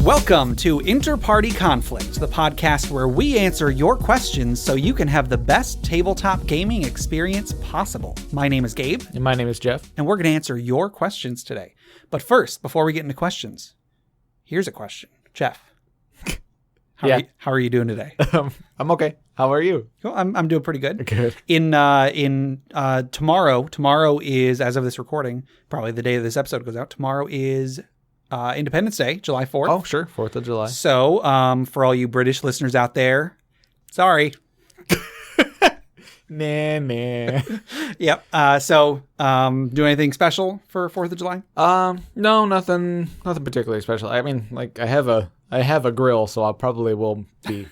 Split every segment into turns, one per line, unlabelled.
Welcome to InterPartyConflict, the podcast where we answer your questions so you can have the best tabletop gaming experience possible. My name is Gabe.
And my name is Jeff.
And we're going to answer your questions today. But first, before we get into questions, here's a question. Jeff, how are you doing today?
I'm okay. How are you?
Well, I'm doing pretty good.
Good.
Tomorrow is, as of this recording, probably the day this episode goes out, tomorrow is Independence Day, July 4th.
Oh, sure. 4th of July.
So, for all you British listeners out there, sorry.
Nah.
Yep. Do anything special for 4th of July?
No, nothing particularly special. I mean, like I have a grill, so I probably will be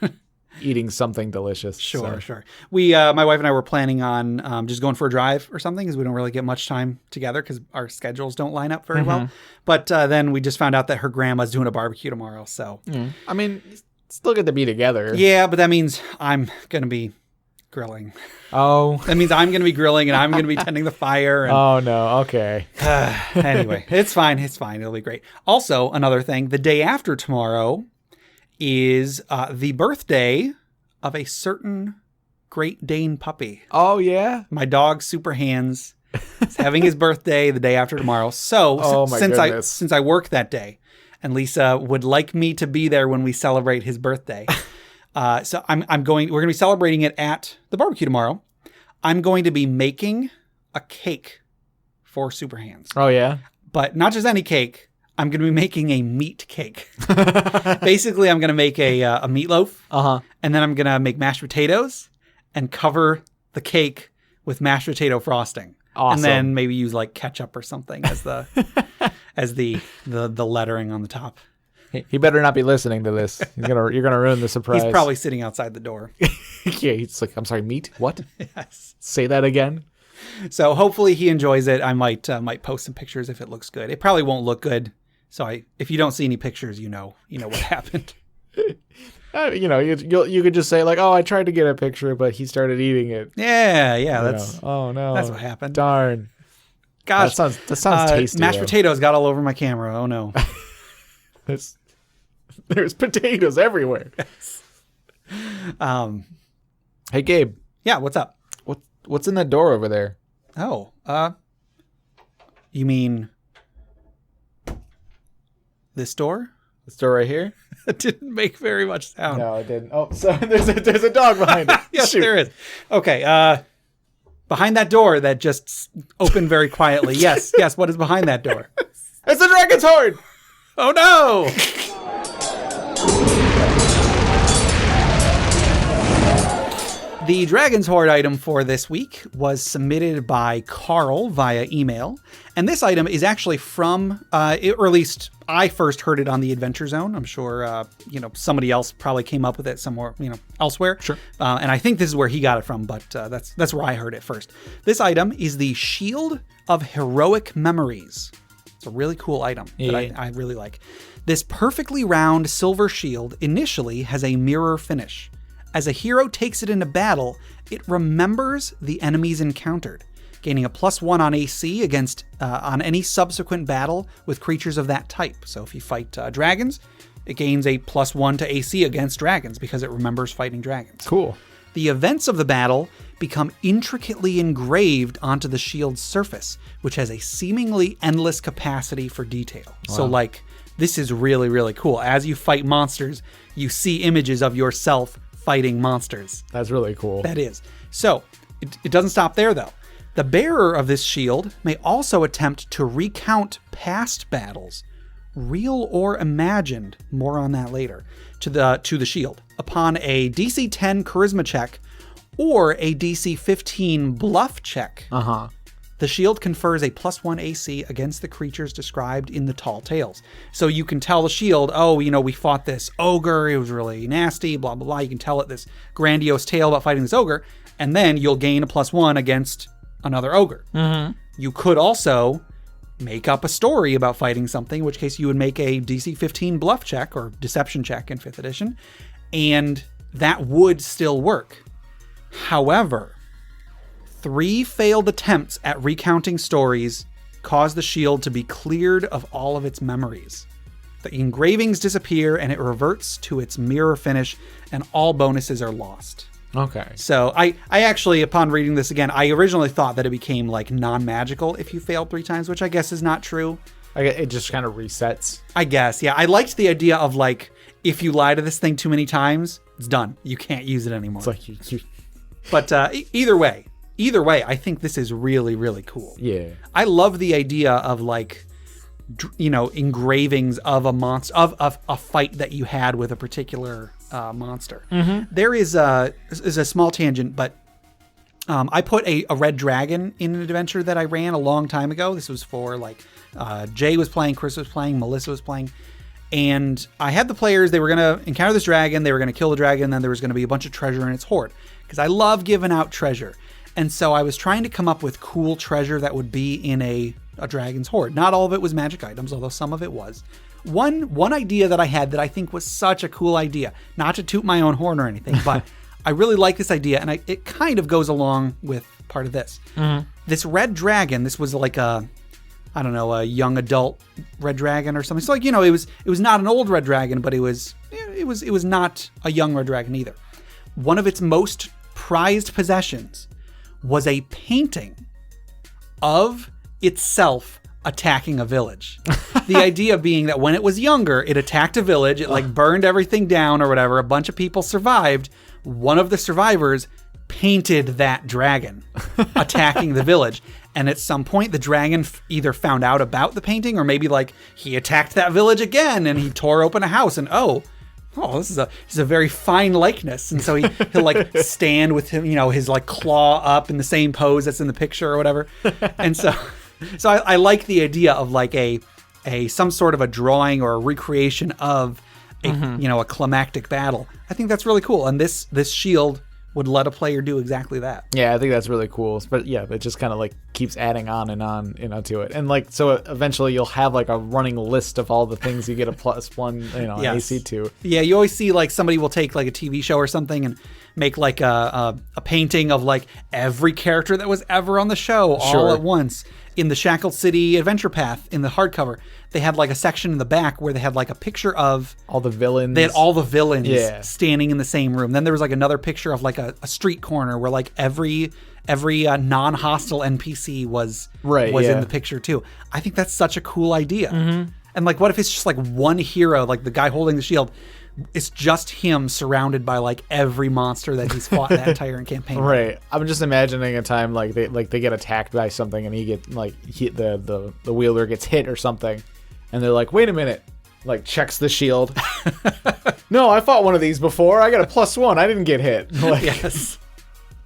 eating something delicious.
Sure. We, my wife and I were planning on just going for a drive or something because we don't really get much time together because our schedules don't line up very well. But then we just found out that her grandma's doing a barbecue tomorrow. So,
I mean, still get to be together.
Yeah, but that means I'm going to be grilling.
Oh.
That means I'm going to be grilling and I'm going to be tending the fire. And,
oh, no. Okay.
Anyway, it's fine. It'll be great. Also, another thing, the day after tomorrow is the birthday of a certain Great Dane puppy.
Oh, yeah?
My dog, Super Hands, is having his birthday the day after tomorrow. So since I work that day, and Lisa would like me to be there when we celebrate his birthday, so we're going to be celebrating it at the barbecue tomorrow. I'm going to be making a cake for Super Hands.
Oh, yeah?
But not just any cake. I'm going to be making a meat cake. Basically, I'm going to make a meatloaf. And then I'm going to make mashed potatoes and cover the cake with mashed potato frosting.
Awesome.
And then maybe use like ketchup or something as the the lettering on the top.
He better not be listening to this. You're gonna ruin the surprise.
He's probably sitting outside the door.
Yeah, he's like, I'm sorry, meat? What?
Yes.
Say that again.
So hopefully he enjoys it. I might post some pictures if it looks good. It probably won't look good. So if you don't see any pictures, you know what happened.
You could just say like, oh, I tried to get a picture, but he started eating it.
Yeah. That's
oh no,
that's what happened.
Darn.
Gosh,
that sounds tasty.
Mashed potatoes got all over my camera. Oh no.
There's potatoes everywhere.
Yes.
Hey Gabe.
Yeah, what's up?
What's in that door over there?
Oh, you mean this door?
This door right here?
It didn't make very much sound.
No, it didn't. Oh, so there's a dog behind it.
Yes,
Shoot.
there is. Okay, behind that door that just opened very quietly. Yes, what is behind that door?
It's the dragon's horn!
Oh no! The Dragon's Hoard item for this week was submitted by Carl via email. And this item is actually from, or at least I first heard it on the Adventure Zone. I'm sure, somebody else probably came up with it somewhere, elsewhere.
Sure.
And I think this is where he got it from, but that's where I heard it first. This item is the Shield of Heroic Memories. It's a really cool item that I really like. This perfectly round silver shield initially has a mirror finish. As a hero takes it into battle, it remembers the enemies encountered, gaining a +1 on AC against on any subsequent battle with creatures of that type. So if you fight dragons, it gains a +1 to AC against dragons because it remembers fighting dragons.
Cool.
The events of the battle become intricately engraved onto the shield's surface, which has a seemingly endless capacity for detail. Wow. So this is really, really cool. As you fight monsters, you see images of yourself fighting monsters.
That's really cool.
That is. So, it doesn't stop there, though. The bearer of this shield may also attempt to recount past battles, real or imagined, more on that later, to the shield, upon a DC 10 charisma check or a DC 15 bluff check. The shield confers a +1 AC against the creatures described in the Tall Tales. So you can tell the shield, we fought this ogre, it was really nasty, blah, blah, blah. You can tell it this grandiose tale about fighting this ogre, and then you'll gain a +1 against another ogre. You could also make up a story about fighting something, in which case you would make a DC 15 bluff check or deception check in 5th edition, and that would still work. However, 3 failed attempts at recounting stories caused the shield to be cleared of all of its memories. The engravings disappear and it reverts to its mirror finish, and all bonuses are lost.
Okay.
So I actually, upon reading this again, I originally thought that it became like non-magical if you failed 3 times, which I guess is not true.
It just kind of resets.
I guess, yeah. I liked the idea of like, if you lie to this thing too many times, it's done. You can't use it anymore.
It's like you...
But either way, I think this is really, really cool.
Yeah.
I love the idea of like, engravings of a monster, of a fight that you had with a particular monster. Mm-hmm. There is a small tangent, but I put a red dragon in an adventure that I ran a long time ago. This was for like Jay was playing, Chris was playing, Melissa was playing. And I had the players, they were going to encounter this dragon, they were going to kill the dragon, and then there was going to be a bunch of treasure in its hoard. Because I love giving out treasure. And so I was trying to come up with cool treasure that would be in a dragon's hoard. Not all of it was magic items, although some of it was. One idea that I had that I think was such a cool idea, not to toot my own horn or anything, but I really like this idea, and it kind of goes along with part of this. Mm-hmm. This red dragon, this was like a young adult red dragon or something. So like, it was not an old red dragon, but it was not a young red dragon either. One of its most prized possessions was a painting of itself attacking a village. The idea being that when it was younger, it attacked a village, it like burned everything down or whatever. A bunch of people survived. One of the survivors painted that dragon attacking the village. And at some point, the dragon either found out about the painting or maybe like he attacked that village again and he tore open a house and this is a very fine likeness. And so he'll like stand with him, his like claw up in the same pose that's in the picture or whatever. And so I like the idea of like some sort of a drawing or a recreation of a climactic battle. I think that's really cool. And this shield would let a player do exactly that.
Yeah, I think that's really cool. But yeah, it just kind of like keeps adding on and on, to it. And like, so eventually you'll have like a running list of all the things you get a +1, yes. AC to.
Yeah, you always see like somebody will take like a TV show or something and make like a painting of like every character that was ever on the show all at once. In the Shackled City Adventure Path, in the hardcover, they had like a section in the back where they had like a picture of
all the villains.
They had all the villains standing in the same room. Then there was like another picture of like a street corner where like every non-hostile NPC was in the picture too. I think that's such a cool idea. Mm-hmm. And like, what if it's just like one hero, like the guy holding the shield? It's just him surrounded by like every monster that he's fought that entire campaign.
Right. I'm just imagining a time like they get attacked by something and he get like the wielder gets hit or something, and they're like, wait a minute, like checks the shield. No, I fought one of these before. I got a +1. I didn't get hit. Like,
yes.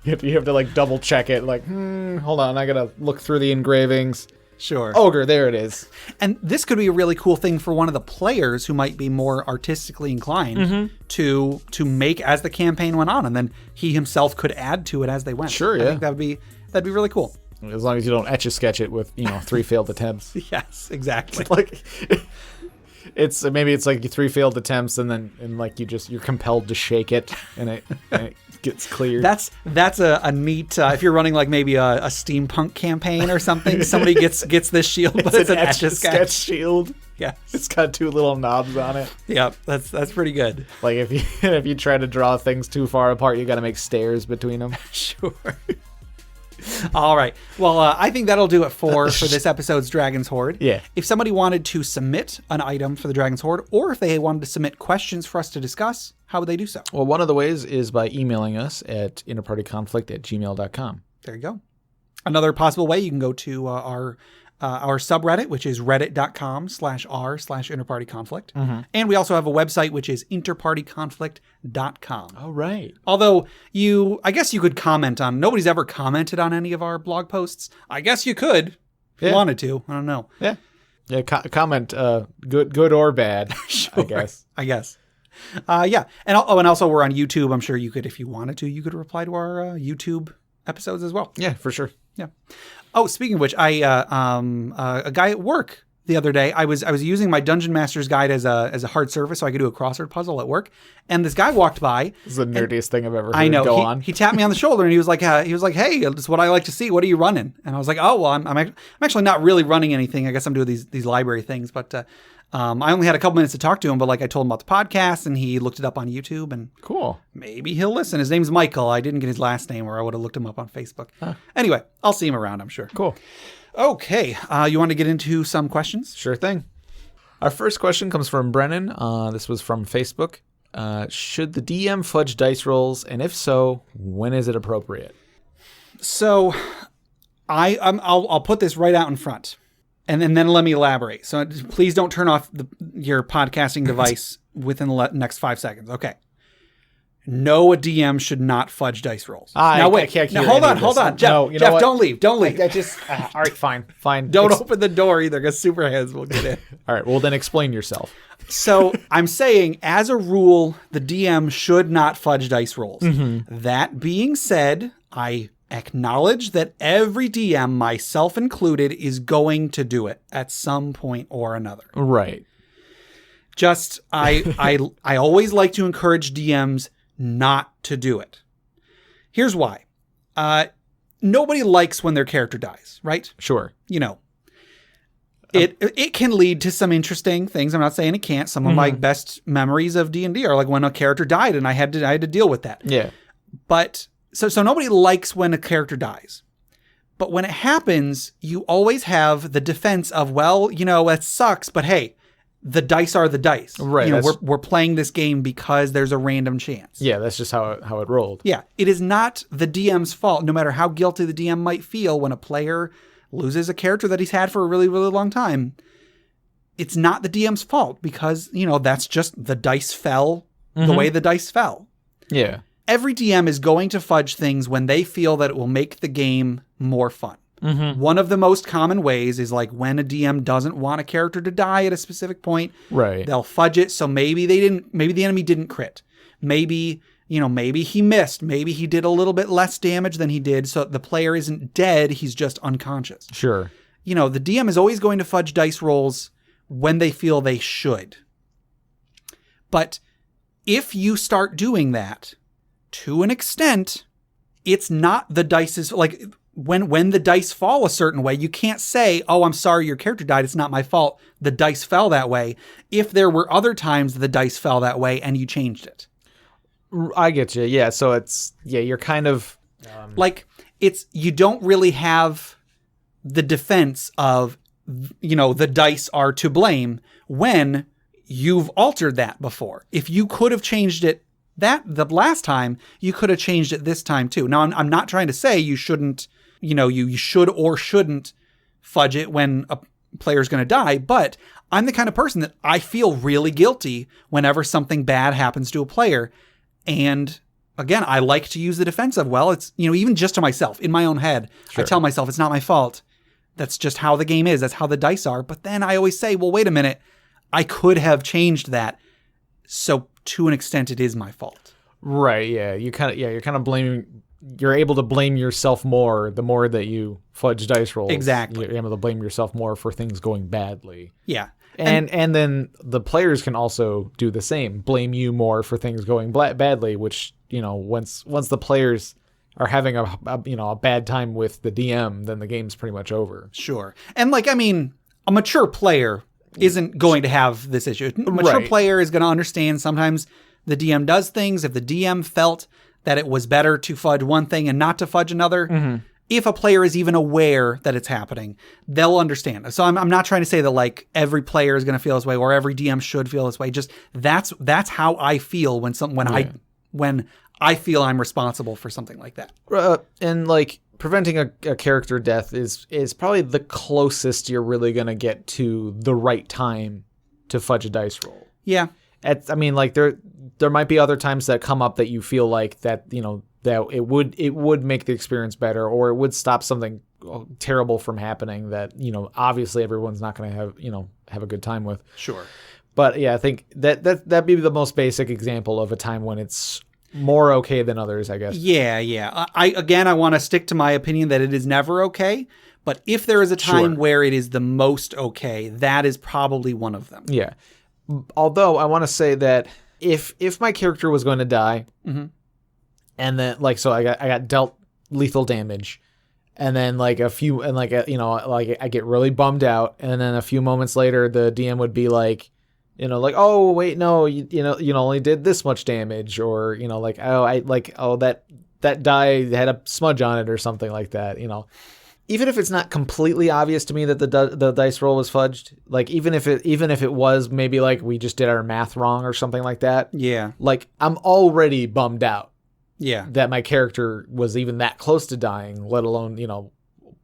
You have to like double check it. Like, hold on, I gotta look through the engravings.
Sure.
Ogre, there it is.
And this could be a really cool thing for one of the players who might be more artistically inclined to make as the campaign went on, and then he himself could add to it as they went.
Sure, yeah.
I think that'd be really cool.
As long as you don't etch-a-sketch it with 3 failed attempts.
Yes, exactly.
Like it's like 3 failed attempts, and like you're compelled to shake it, and it gets cleared.
That's a neat. If you're running like maybe a steampunk campaign or something, somebody gets this shield, but it's an etch-a-sketch
shield.
Yeah,
it's got 2 little knobs on it.
Yep, that's pretty good.
Like if you try to draw things too far apart, you got to make stairs between them.
Sure. All right. Well, I think that'll do it for this episode's Dragon's Hoard.
Yeah.
If somebody wanted to submit an item for the Dragon's Hoard, or if they wanted to submit questions for us to discuss, how would they do so?
Well, one of the ways is by emailing us at InterPartyConflict@gmail.com.
There you go. Another possible way, you can go to our subreddit, which is reddit.com/r/InterPartyConflict. Mm-hmm. And we also have a website, which is InterPartyConflict.com.
Oh, right.
Although I guess you could comment on, nobody's ever commented on any of our blog posts. I guess you could if you wanted to. I don't know.
Yeah. Yeah. Comment, good or bad,
sure,
I guess.
Yeah. And also we're on YouTube. I'm sure you could, if you wanted to, you could reply to our YouTube episodes as well.
Yeah, for sure.
Yeah. Oh, speaking of which, a guy at work the other day. I was using my Dungeon Master's Guide as a hard surface so I could do a crossword puzzle at work. And this guy walked by.
This is the nerdiest thing I've ever heard.
I know.
Go on.
He tapped me on the shoulder and he was like, hey, it's what I like to see. What are you running? And I was like, oh, well, I'm actually not really running anything. I guess I'm doing these library things, but I only had a couple minutes to talk to him, but like I told him about the podcast and he looked it up on YouTube and
cool.
Maybe he'll listen. His name's Michael. I didn't get his last name or I would have looked him up on Facebook. Huh. Anyway, I'll see him around, I'm sure.
Cool.
Okay. You want to get into some questions?
Sure thing. Our first question comes from Brennan. This was from Facebook. Should the DM fudge dice rolls? And if so, when is it appropriate?
So I'll put this right out in front and then let me elaborate. So please don't turn off your podcasting device within the next 5 seconds. Okay. No, a DM should not fudge dice rolls.
Now wait,
hold on. Jeff,
no,
Jeff, don't leave.
I just all right, fine.
Don't open the door either, because Superheads will get in.
All right, well then explain yourself.
So I'm saying, as a rule, the DM should not fudge dice rolls. Mm-hmm. That being said, I acknowledge that every DM, myself included, is going to do it at some point or another.
Right.
Just I always like to encourage DMs not to do it. Here's why. Nobody likes when their character dies, right?
Sure.
You know, it can lead to some interesting things. I'm not saying it can't. Some of my best memories of D&D are like when a character died and I had to deal with that.
Yeah.
But so nobody likes when a character dies. But when it happens, you always have the defense of, well, you know, that sucks, but hey, the dice are the dice.
Right.
You know, we're playing this game because there's a random chance.
Yeah, that's just how it rolled.
Yeah. It is not the DM's fault, no matter how guilty the DM might feel when a player loses a character that he's had for a really, really long time. It's not the DM's fault because, you know, that's just the dice fell the way the dice fell.
Yeah.
Every DM is going to fudge things when they feel that it will make the game more fun. Mm-hmm. One of the most common ways is like when a DM doesn't want a character to die at a specific point.
Right.
They'll fudge it so maybe the enemy didn't crit. Maybe he missed. Maybe he did a little bit less damage than he did, so the player isn't dead, he's just unconscious.
Sure.
You know, the DM is always going to fudge dice rolls when they feel they should. But if you start doing that, to an extent, it's not the dice's, like, when the dice fall a certain way, you can't say, oh, I'm sorry your character died, it's not my fault, the dice fell that way, if there were other times the dice fell that way and you changed it.
I get you. Yeah, so you're kind of...
like, you don't really have the defense of, you know, the dice are to blame when you've altered that before. If you could have changed it the last time, you could have changed it this time too. Now, I'm not trying to say you shouldn't, you know, you should or shouldn't fudge it when a player's going to die, but I'm the kind of person that I feel really guilty whenever something bad happens to a player. And again, I like to use the defense of, well, it's, you know, even just to myself in my own head, sure. I tell myself it's not my fault. That's just how the game is. That's how the dice are. But then I always say, well, wait a minute. I could have changed that. So to an extent, it is my fault.
Right. Yeah. You're kind of blaming, you're able to blame yourself more the more that you fudge dice rolls.
Exactly.
You're able to blame yourself more for things going badly.
Yeah.
And then the players can also do the same, blame you more for things going badly, which, you know, once the players are having a bad time with the DM, then the game's pretty much over.
Sure. And like, I mean, a mature player isn't going to have this issue. A mature player is going to understand sometimes the DM does things. If the DM felt that it was better to fudge one thing and not to fudge another, if a player is even aware that it's happening, they'll understand. So I'm not trying to say that like every player is going to feel this way or every DM should feel this way. Just that's how I feel when I feel I'm responsible for something like that.
And like preventing a character death is probably the closest you're really going to get to the right time to fudge a dice roll.
Yeah.
I mean, like there might be other times that come up that you feel like that, you know, that it would make the experience better, or it would stop something terrible from happening that, you know, obviously everyone's not going to have a good time with.
Sure.
But yeah, I think that'd be the most basic example of a time when it's more okay than others, I guess.
Yeah. I want to stick to my opinion that it is never okay. But if there is a time where it is the most okay, that is probably one of them.
Yeah. Although I want to say that if my character was going to die, and then like so I got dealt lethal damage, and then like I get really bummed out, and then a few moments later the DM would be like, like, oh wait, no, you only did this much damage, or like, that die had a smudge on it or something like that, Even if it's not completely obvious to me that the dice roll was fudged, like even if it was maybe like we just did our math wrong or something like that.
Yeah.
Like I'm already bummed out.
Yeah.
That my character was even that close to dying, let alone,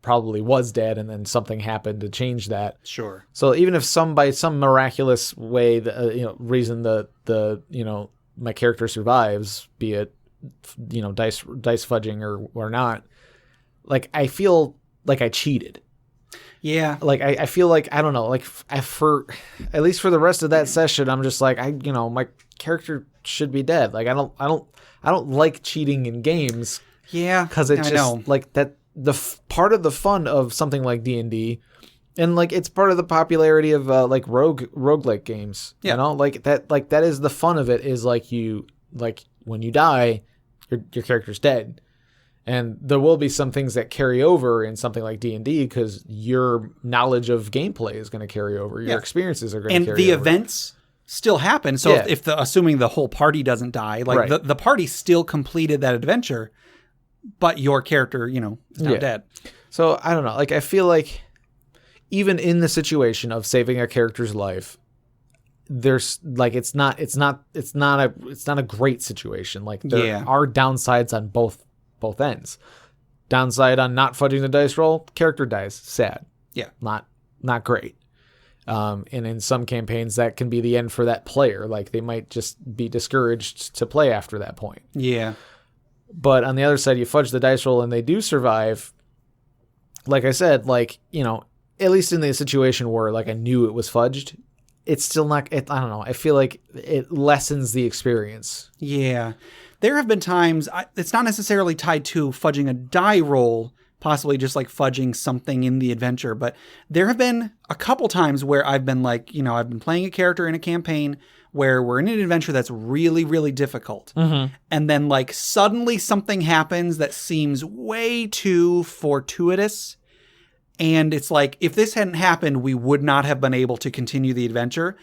probably was dead and then something happened to change that.
Sure.
So even if by some miraculous way, reason my character survives, be it, dice fudging or not, like I feel like I cheated.
Yeah.
Like I feel like, I don't know, like for at least for the rest of that session, I'm just like, my character should be dead. Like I don't like cheating in games.
Yeah.
Cause it's just like that, part of the fun of something like D&D, and like it's part of the popularity of like roguelike games.
Yeah.
Like that is the fun of it, is like when you die, your character's dead. And there will be some things that carry over in something like D&D because your knowledge of gameplay is going to carry over. Your experiences are going to carry over.
And the events still happen. So if assuming the whole party doesn't die, like the party still completed that adventure, but your character, is now dead.
So I don't know. Like I feel like even in the situation of saving a character's life, there's like it's not a great situation. Like there are downsides on both ends. Downside on not fudging the dice roll, character dies. Sad.
Yeah.
Not great. And in some campaigns that can be the end for that player. Like they might just be discouraged to play after that point.
Yeah.
But on the other side, you fudge the dice roll and they do survive. Like I said, like, at least in the situation where like I knew it was fudged, it's still not, I don't know. I feel like it lessens the experience.
Yeah. There have been times, it's not necessarily tied to fudging a die roll, possibly just like fudging something in the adventure, but there have been a couple times where I've been like, I've been playing a character in a campaign where we're in an adventure that's really, really difficult. Mm-hmm. And then like suddenly something happens that seems way too fortuitous. And it's like, if this hadn't happened, we would not have been able to continue the adventure.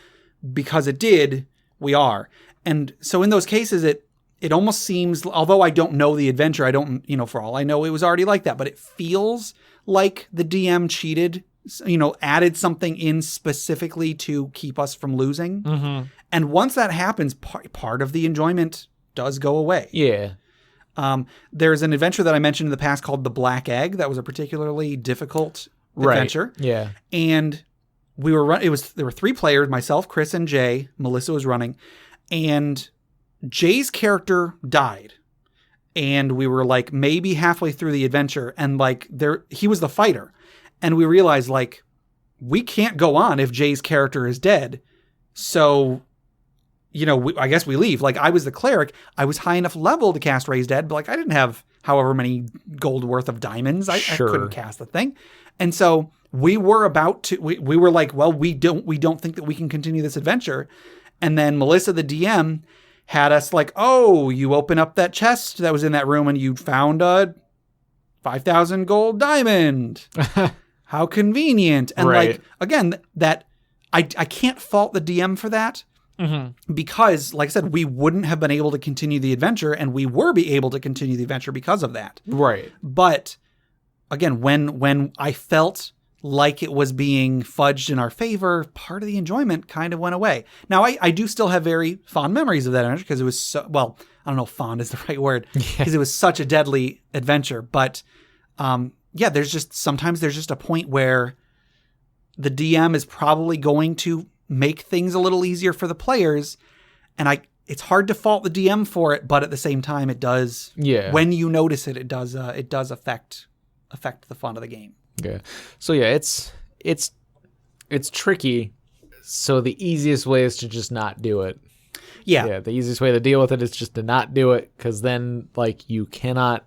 Because it did, we are. And so in those cases, it almost seems, although I don't know the adventure, I don't, for all I know, it was already like that, but it feels like the DM cheated, added something in specifically to keep us from losing. Mm-hmm. And once that happens, part of the enjoyment does go away.
Yeah.
There's an adventure that I mentioned in the past called The Black Egg. That was a particularly difficult adventure.
Yeah.
And there were 3 players, myself, Chris, and Jay. Melissa was running. And Jay's character died. And we were like maybe halfway through the adventure, and like he was the fighter. And we realized like we can't go on if Jay's character is dead. So, I guess we leave. Like I was the cleric. I was high enough level to cast Raise Dead, but like I didn't have however many gold worth of diamonds. I couldn't cast the thing. And so we were about to, we were like, well, we don't think that we can continue this adventure. And then Melissa, the DM, had us like, oh, you open up that chest that was in that room and you found a 5,000 gold diamond. How convenient. And like, again, that I can't fault the DM for that. Mm-hmm. Because, like I said, we wouldn't have been able to continue the adventure, and we were able to continue the adventure because of that.
Right.
But again, when I felt like it was being fudged in our favor, part of the enjoyment kind of went away. Now, I do still have very fond memories of that adventure because it was so, well, I don't know if fond is the right word, because it was such a deadly adventure. But sometimes there's just a point where the DM is probably going to make things a little easier for the players. And it's hard to fault the DM for it, but at the same time, it does. Yeah. When you notice it, it does affect the fun of the game.
Yeah. So yeah, it's tricky. So the easiest way is to just not do it.
Yeah.
The easiest way to deal with it is just to not do it, because then like you cannot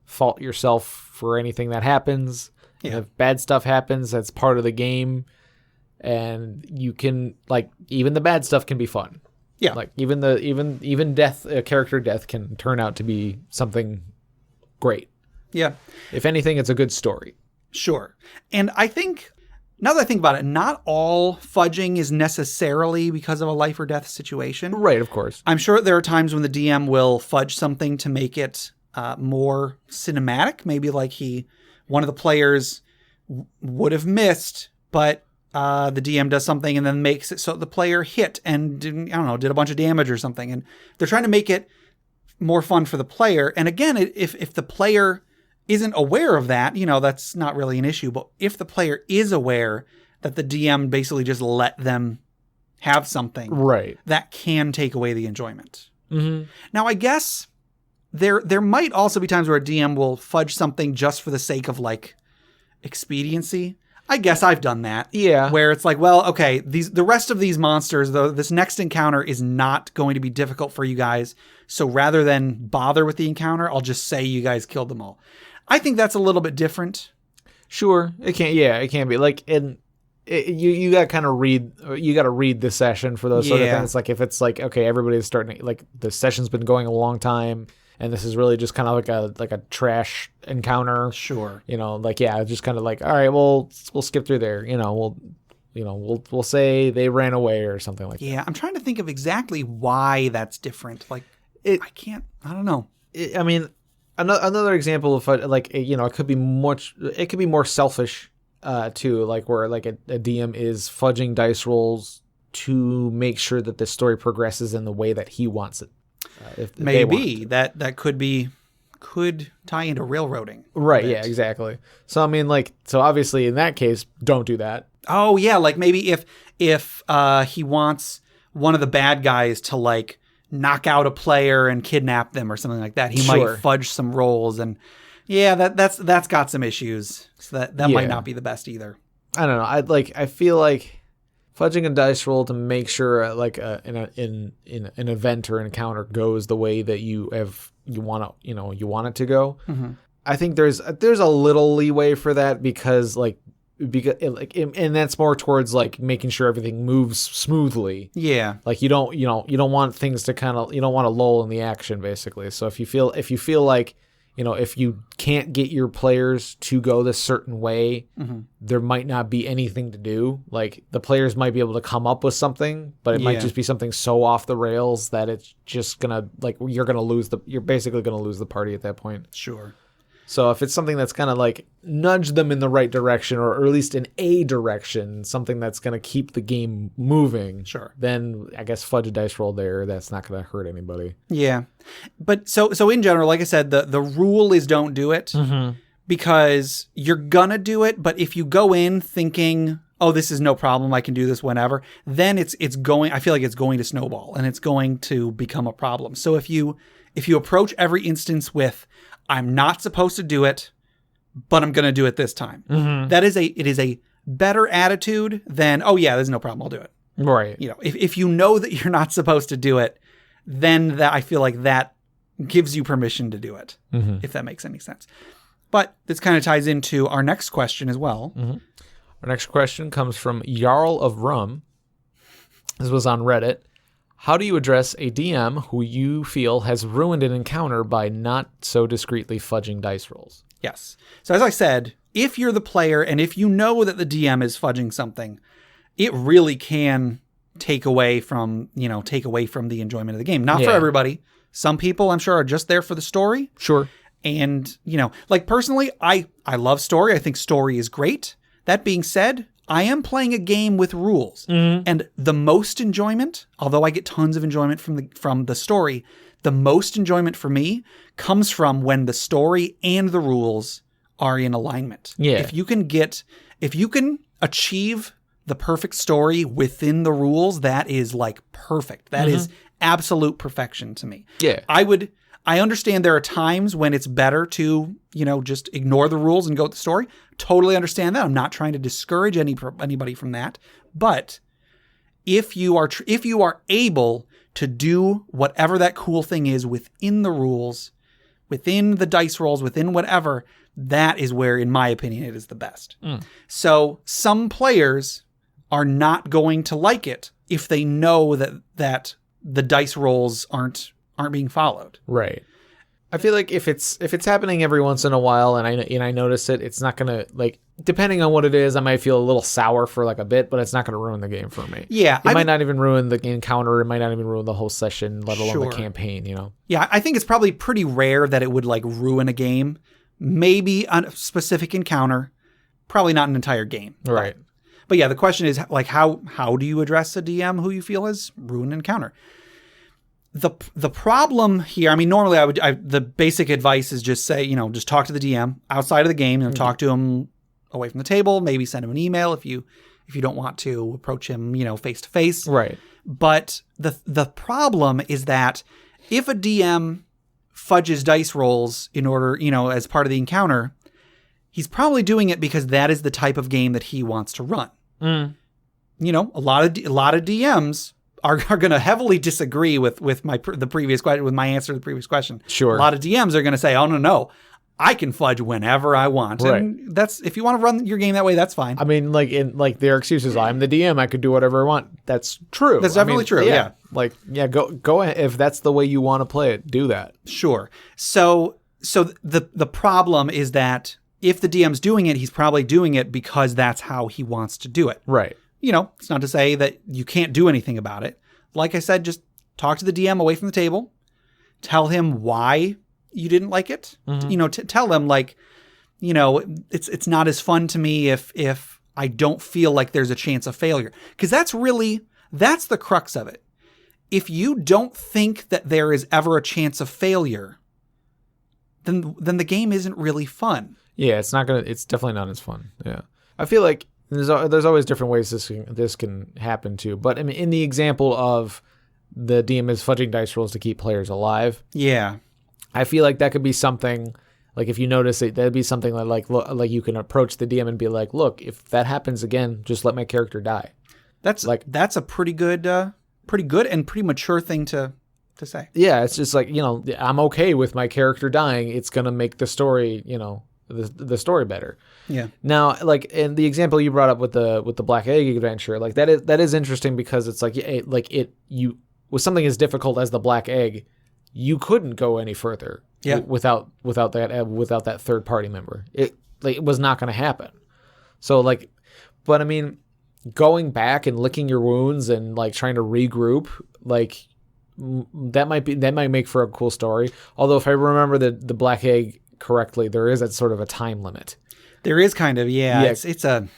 fault yourself for anything that happens.
Yeah.
If bad stuff happens, that's part of the game, and you can like even the bad stuff can be fun.
Yeah.
Like even death, character death can turn out to be something great.
Yeah.
If anything, it's a good story.
Sure. And I think, now that I think about it, not all fudging is necessarily because of a life or death situation.
Right, of course.
I'm sure there are times when the DM will fudge something to make it more cinematic. Maybe like one of the players would have missed, but the DM does something and then makes it so the player hit and did a bunch of damage or something. And they're trying to make it more fun for the player. And again, if the player isn't aware of that, that's not really an issue. But if the player is aware that the DM basically just let them have something,
right,
that can take away the enjoyment.
Mm-hmm.
Now, I guess there might also be times where a DM will fudge something just for the sake of like expediency. I guess I've done that.
Yeah.
Where it's like, well, okay, the rest of these monsters, though, this next encounter is not going to be difficult for you guys. So rather than bother with the encounter, I'll just say you guys killed them all. I think that's a little bit different.
Sure, it can be like you got to kind of read. You got to read the session for those sort of things. Like if it's like, okay, everybody's starting, like the session's been going a long time, and this is really just kind of like a trash encounter.
Sure.
Just kind of like, all right, well, we'll skip through there. We'll say they ran away or something like that.
Yeah, I'm trying to think of exactly why that's different. Like, I don't know.
I mean, another example of it could be more selfish too, like where like a DM is fudging dice rolls to make sure that the story progresses in the way that he wants it. If
maybe that could tie into railroading.
Right. Yeah, exactly. So, I mean, so obviously in that case, don't do that.
Oh yeah. Like maybe if he wants one of the bad guys to like knock out a player and kidnap them or something like that, he might fudge some rolls, and that's got some issues. So that might not be the best either.
I don't know. I feel like fudging a dice roll to make sure in an event or encounter goes the way that you want it to go.
Mm-hmm.
I think there's a little leeway for that because and that's more towards like making sure everything moves smoothly.
Yeah.
Like you don't want things to you don't want to lull in the action basically. So if you feel like, if you can't get your players to go this certain way,
mm-hmm.
there might not be anything to do. Like the players might be able to come up with something, but it might just be something so off the rails that it's just gonna you're basically gonna lose the party at that point.
Sure.
So if it's something that's gonna like nudge them in the right direction, or at least in a direction, something that's gonna keep the game moving,
sure,
then I guess fudge a dice roll there. That's not gonna hurt anybody.
Yeah, but so in general, like I said, the rule is don't do it,
mm-hmm.
because you're gonna do it. But if you go in thinking, oh, this is no problem, I can do this whenever, then it's going. I feel like it's going to snowball and it's going to become a problem. So if you approach every instance with, I'm not supposed to do it, but I'm going to do it this time.
Mm-hmm.
It is a better attitude than, oh yeah, there's no problem, I'll do it.
Right.
If you know that you're not supposed to do it, then I feel like that gives you permission to do it,
mm-hmm.
if that makes any sense. But this kind of ties into our next question as well.
Mm-hmm. Our next question comes from Jarl of Rum. This was on Reddit. How do you address a DM who you feel has ruined an encounter by not so discreetly fudging dice rolls?
Yes. So as I said, if you're the player and if you know that the DM is fudging something, it really can take away from the enjoyment of the game. Not for everybody. Some people, I'm sure, are just there for the story.
Sure.
And, like personally, I love story. I think story is great. That being said, I am playing a game with rules,
mm-hmm.
and the most enjoyment, although I get tons of enjoyment from the story, the most enjoyment for me comes from when the story and the rules are in alignment.
Yeah.
If you can achieve the perfect story within the rules, that is like perfect. That
mm-hmm.
is absolute perfection to me.
Yeah.
I understand there are times when it's better to, just ignore the rules and go with the story. Totally understand that. I'm not trying to discourage anybody from that. But if you are able to do whatever that cool thing is within the rules, within the dice rolls, within whatever, that is where, in my opinion, it is the best. So some players are not going to like it if they know that the dice rolls aren't being followed.
Right. I feel like if it's happening every once in a while and I notice it, it's not gonna, like, depending on what it is, I might feel a little sour for like a bit, but it's not gonna ruin the game for me.
Yeah,
it might not even ruin the encounter. It might not even ruin the whole session, let alone
Sure.
the campaign. You know.
Yeah, I think it's probably pretty rare that it would like ruin a game. Maybe a specific encounter, probably not an entire game.
Right.
But yeah, the question is like how do you address a DM who you feel has ruined an encounter? The problem here, I mean, normally the basic advice is just say, just talk to the DM outside of the game, talk to him away from the table, maybe send him an email if you don't want to approach him, face to face.
Right.
But the problem is that if a DM fudges dice rolls in order, as part of the encounter, he's probably doing it because that is the type of game that he wants to run. A lot of DMs are going to heavily disagree with my answer to the previous question.
Sure.
A lot of DMs are going to say, "Oh no, I can fudge whenever I want."
Right.
And that's, if you want to run your game that way, that's fine.
I mean, their excuse is, I'm the DM, I could do whatever I want. That's true.
That's definitely true. Yeah.
Go ahead. If that's the way you want to play it, do that.
Sure. So the problem is that if the DM's doing it, he's probably doing it because that's how he wants to do it.
Right.
It's not to say that you can't do anything about it. Like I said, just talk to the DM away from the table. Tell him why you didn't like it. Tell him it's not as fun to me if I don't feel like there's a chance of failure. Because that's the crux of it. If you don't think that there is ever a chance of failure, then the game isn't really fun.
Yeah, it's definitely not as fun. Yeah. I feel like there's always different ways this can happen too. But I mean, in the example of the DM is fudging dice rolls to keep players alive.
Yeah.
I feel like that could be something, like if you notice it, that'd be something like you can approach the DM and be like, look, if that happens again, just let my character die.
That's a pretty good and pretty mature thing to say.
Yeah, it's just like, I'm okay with my character dying. It's going to make the story, the story better.
Yeah.
Now, like in the example you brought up with the Black Egg adventure, like that is interesting because it's like with something as difficult as the Black Egg, you couldn't go any further.
Yeah.
Without that third party member, it was not going to happen. So but I mean, going back and licking your wounds and like trying to regroup, like that might make for a cool story. Although if I remember the Black Egg correctly, there is a sort of a time limit.
There is kind of, yeah. It's a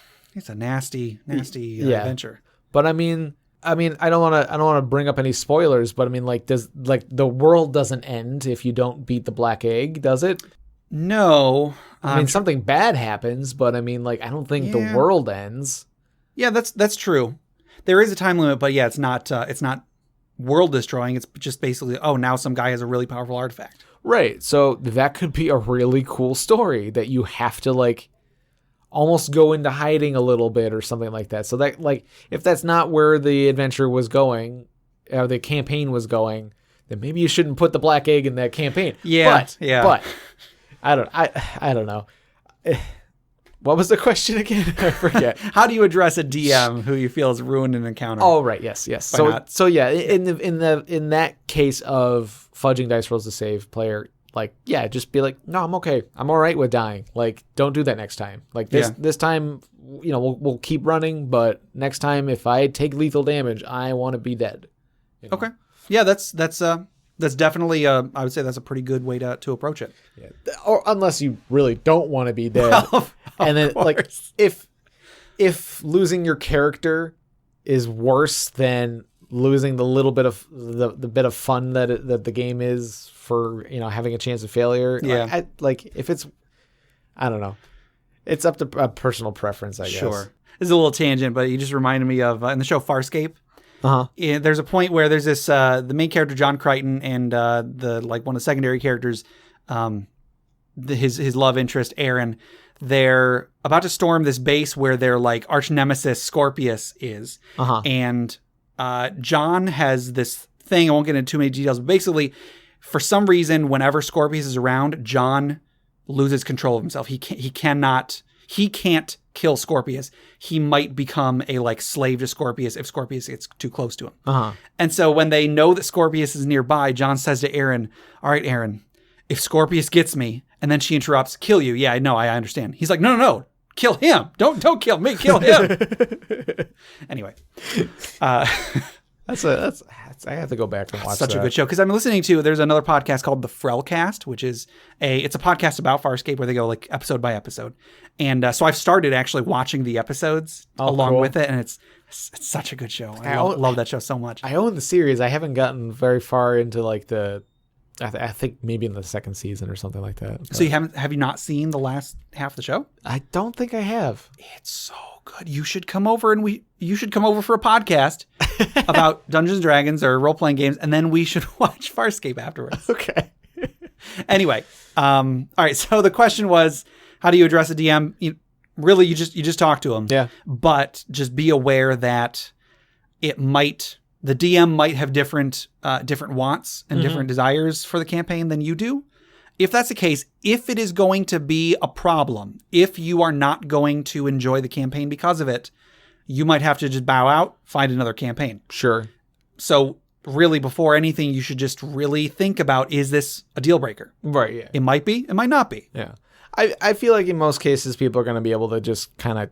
nasty adventure.
But I mean, I don't want to bring up any spoilers, but I mean, the world doesn't end if you don't beat the Black Egg, does it?
No.
I mean, something bad happens, but I mean, I don't think the world ends.
Yeah, that's true. There is a time limit, but yeah, it's not world destroying. It's just basically, now some guy has a really powerful artifact.
Right. So that could be a really cool story that you have to almost go into hiding a little bit or something like that. So that if that's not where the adventure was going, or the campaign was going, then maybe you shouldn't put the Black Egg in that campaign.
Yeah.
But I don't know. What was the question again? I forget.
How do you address a DM who you feel has ruined an encounter?
Oh, right. Yes. So yeah, in that case of fudging dice rolls to save player, just be like, no, I'm okay. I'm all right with dying. Don't do that next time. This time, we'll keep running, but next time, if I take lethal damage, I want to be dead.
Okay. Yeah, that's definitely I would say that's a pretty good way to approach it.
Yeah. Or unless you really don't want to be dead. And then if losing your character is worse than losing the little bit of the bit of fun that the game is for, having a chance of failure.
Yeah.
If it's, I don't know. It's up to a personal preference, I guess.
Sure. This is a little tangent, but you just reminded me of in the show Farscape.
Uh-huh.
There's a point where there's this the main character John Crichton and one of the secondary characters, his love interest Aaron. They're about to storm this base where their arch nemesis Scorpius is,
uh-huh.
and John has this thing. I won't get into too many details, but basically, for some reason, whenever Scorpius is around, John loses control of himself. He can't kill Scorpius. He might become a like slave to Scorpius if Scorpius gets too close to him. And so when they know that Scorpius is nearby, John says to Aaron, all right, Aaron, if Scorpius gets me, and then she interrupts, kill you. Yeah, I know, I understand. He's like, no, kill him. Don't kill me, kill him. Anyway.
I have to go back and watch
such a good show, because I'm listening to, there's another podcast called the Frelcast, which is it's a podcast about Farscape where they go like episode by episode. And so I've started actually watching the episodes along with it, and it's such a good show. I love that show so much.
I own the series. I haven't gotten very far into like I think maybe in the second season or something like that. But.
So have you not seen the last half of the show?
I don't think I have.
It's so good. You should come over you should come over for a podcast about Dungeons and Dragons or role-playing games, and then we should watch Farscape afterwards.
Okay.
Anyway, all right. So the question was, how do you address a DM? You just talk to him.
Yeah.
But just be aware that the DM might have different wants and different desires for the campaign than you do. If that's the case, if it is going to be a problem, if you are not going to enjoy the campaign because of it, you might have to just bow out, find another campaign.
Sure.
So really, before anything, you should just really think about, is this a deal breaker?
Right, yeah.
It might be, it might not be.
Yeah. I feel like in most cases, people are going to be able to just kind of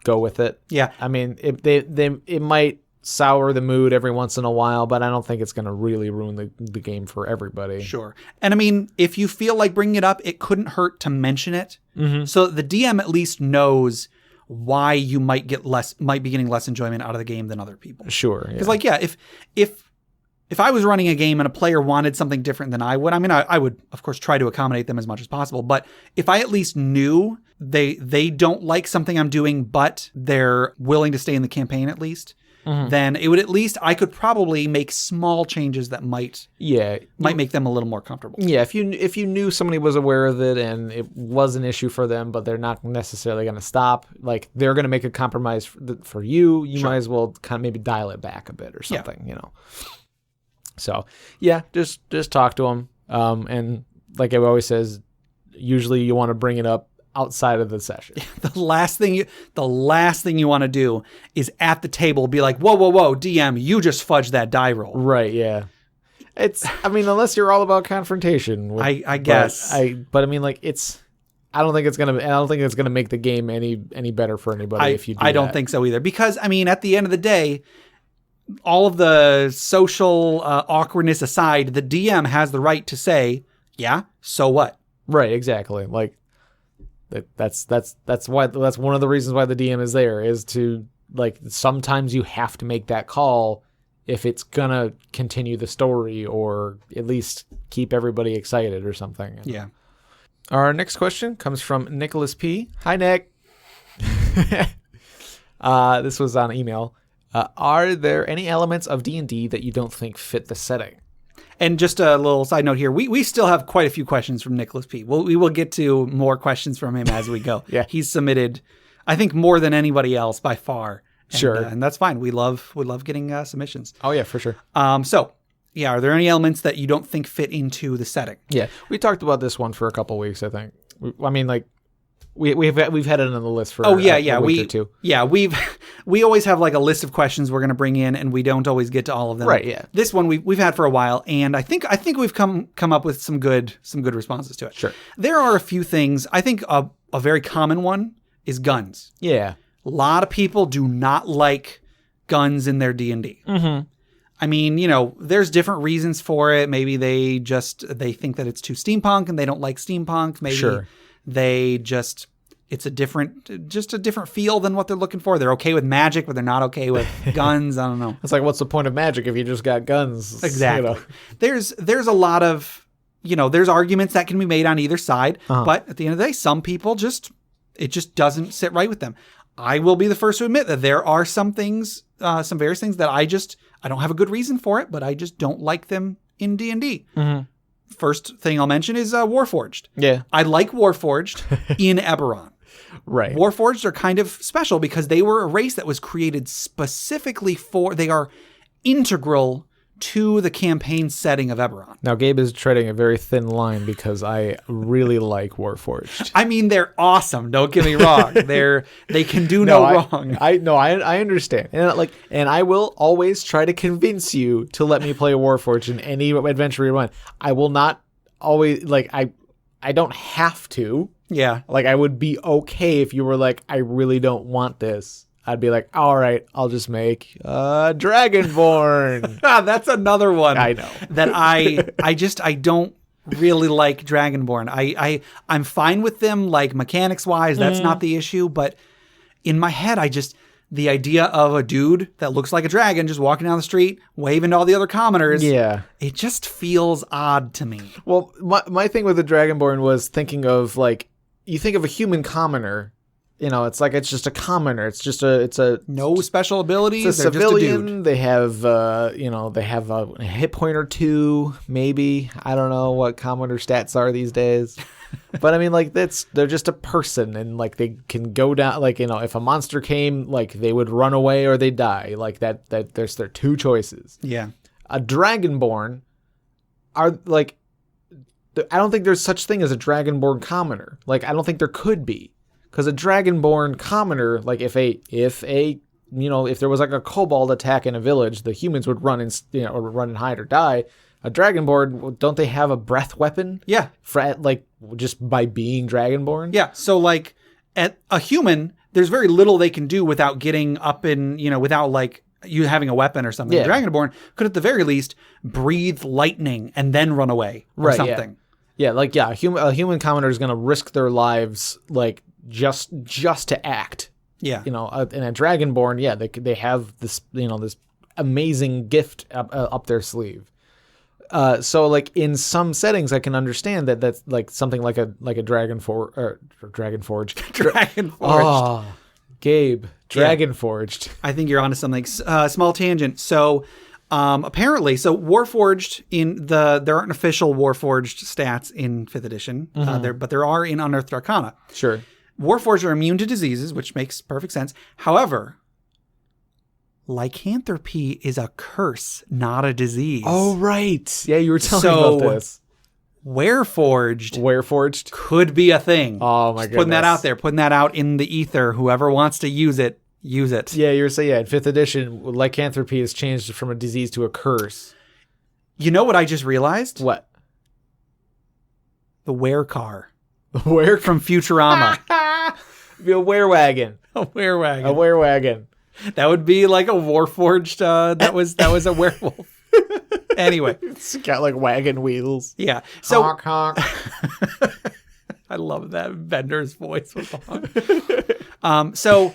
go with it.
Yeah.
I mean, it might sour the mood every once in a while, but I don't think it's going to really ruin the game for everybody.
Sure. And I mean, if you feel like bringing it up, it couldn't hurt to mention it. So the DM at least knows why you might be getting less enjoyment out of the game than other people.
Sure.
Because if I was running a game and a player wanted something different than I would, I mean, I would of course try to accommodate them as much as possible. But if I at least knew they don't like something I'm doing, but they're willing to stay in the campaign at least, then it would at least, I could probably make small changes that might make them a little more comfortable.
Yeah, if you knew somebody was aware of it and it was an issue for them, but they're not necessarily going to stop, like they're going to make a compromise for you, you might as well kind of maybe dial it back a bit or something, you know. So yeah, just talk to them. And like I always says, usually you want to bring it up outside of the session.
The last thing you want to do is at the table be like, whoa, DM, you just fudged that die roll.
Right, yeah. I mean, unless you're all about confrontation.
I guess.
But I mean, like, I don't think it's gonna make the game any better for anybody if you do that.
I don't think so either. Because, I mean, at the end of the day, all of the social awkwardness aside, the DM has the right to say, yeah, so what?
Right, exactly. Like, that's one of the reasons why the DM is there, is to, like, sometimes you have to make that call if it's gonna continue the story or at least keep everybody excited or something.
Yeah.
Our next question comes from Nicholas P. Hi, Nick. This was on email. Are there any elements of D&D that you don't think fit the setting?
And just a little side note here, we still have quite a few questions from Nicholas P. We will get to more questions from him as we go.
Yeah.
He's submitted, I think, more than anybody else by far. And,
sure.
And that's fine. We love getting submissions.
Oh, yeah, for sure.
So, yeah, are there any elements that you don't think fit into the setting?
Yeah. We talked about this one for a couple of weeks, I think. We've had it on the list for a week or two.
Yeah, we always have like a list of questions we're going to bring in, and we don't always get to all of them.
Right. Yeah.
This one we've had for a while, and I think we've come up with some good responses to it.
Sure.
There are a few things. I think a very common one is guns.
Yeah.
A lot of people do not like guns in their D&D.
Mm-hmm.
I mean, you know, there's different reasons for it. Maybe they think that it's too steampunk and they don't like steampunk. Maybe it's a different feel than what they're looking for. They're okay with magic, but they're not okay with guns. I don't know.
It's like, what's the point of magic if you just got guns?
Exactly. You know? There's a lot of, you know, there's arguments that can be made on either side, but at the end of the day, some people it just doesn't sit right with them. I will be the first to admit that there are some things, some various things that I don't have a good reason for it, but I just don't like them in D&D.
Mm-hmm.
First thing I'll mention is Warforged.
Yeah.
I like Warforged in Eberron.
Right.
Warforged are kind of special because they were a race that was created specifically they are integral to the campaign setting of Eberron.
Now, Gabe is treading a very thin line because I really like Warforged.
I mean, they're awesome. Don't get me wrong. They can do no wrong.
I understand, and I will always try to convince you to let me play Warforged in any adventure you run. I will not always I don't have to.
Yeah.
Like, I would be okay if you were like, I really don't want this. I'd be like, all right, I'll just make Dragonborn.
That's another one.
I know.
That I don't really like Dragonborn. I'm fine with them, like, mechanics wise. That's not the issue. But in my head, the idea of a dude that looks like a dragon just walking down the street, waving to all the other commoners.
Yeah.
It just feels odd to me.
Well, my thing with the Dragonborn was thinking of, like, you think of a human commoner, it's just a commoner. It's a
no special abilities.
It's a
They're
civilian.
Just a dude.
They have, they have a hit point or two, maybe. I don't know what commoner stats are these days. But I mean, like, they're just a person, and like they can go down. Like, if a monster came, like, they would run away or they die. Like that there's their two choices.
Yeah.
A Dragonborn are like, I don't think there's such thing as a Dragonborn commoner. Like, I don't think there could be, because a Dragonborn commoner, like, if there was like a kobold attack in a village, the humans would run and hide or die. A Dragonborn, don't they have a breath weapon?
Yeah.
Just by being Dragonborn?
Yeah. So, like, at a human, there's very little they can do without getting up in, without, like, you having a weapon or something.
Yeah.
Dragonborn could, at the very least, breathe lightning and then run away or something.
Yeah. A human commoner is going to risk their lives, like, just to act.
Yeah.
And a Dragonborn, they have this, this amazing gift up their sleeve. So, like, in some settings, I can understand that's like something like a Dragonforged.
Dragonforged.
Oh, Gabe, Dragonforged.
Yeah. I think you're onto something. Small tangent. So, apparently, Warforged there aren't official Warforged stats in 5th edition, but there are in Unearthed Arcana.
Sure.
Warforged are immune to diseases, which makes perfect sense. However, lycanthropy is a curse, not a disease.
Oh, right. Yeah, you were telling me about this.
Warforged could be a thing.
Oh, my goodness.
Putting that out there, putting that out in the ether. Whoever wants to use it, use it.
Yeah, you were saying, in 5th edition, lycanthropy has changed from a disease to a curse.
You know what I just realized?
What?
The werecar.
The were
from Futurama.
Be a werewagon.
A werewagon.
A werewagon.
That would be like a Warforged. That was a werewolf. Anyway,
it's got like wagon wheels.
Yeah. So
honk, honk.
I love that Bender's voice with the honk. So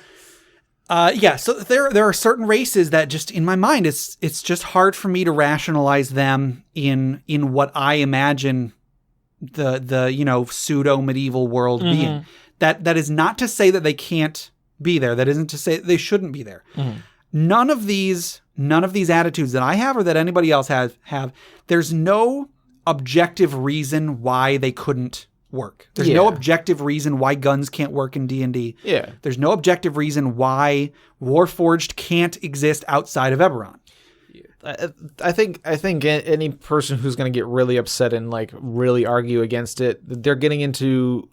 there are certain races that just in my mind it's just hard for me to rationalize them in what I imagine the pseudo medieval world being. That is not to say that they can't be there. That isn't to say they shouldn't be there. None of these attitudes that I have or that anybody else have, there's no objective reason why they couldn't work. There's no objective reason why guns can't work in D&D.
Yeah.
There's no objective reason why Warforged can't exist outside of Eberron.
I think any person who's going to get really upset and like really argue against it, they're getting into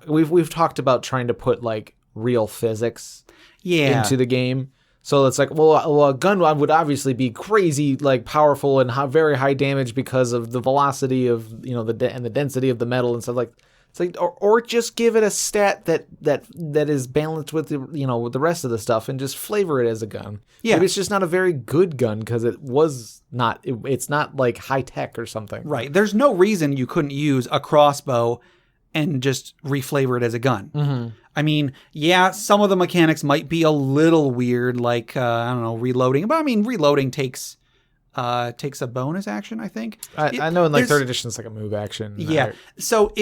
we've talked about trying to put like real physics into the game. So it's like, well, a gun would obviously be crazy, like powerful and very high damage because of the velocity of and the density of the metal and stuff like. It's like, or just give it a stat that is balanced with with the rest of the stuff and just flavor it as a gun.
Yeah,
maybe it's just not a very good gun because it was not. It's not like high tech or something.
Right. There's no reason you couldn't use a crossbow and just reflavor it as a gun. I mean, yeah, some of the mechanics might be a little weird, like I don't know, reloading. But I mean, reloading takes a bonus action, I think.
I know in like 3rd edition it's like a move action.
Yeah. So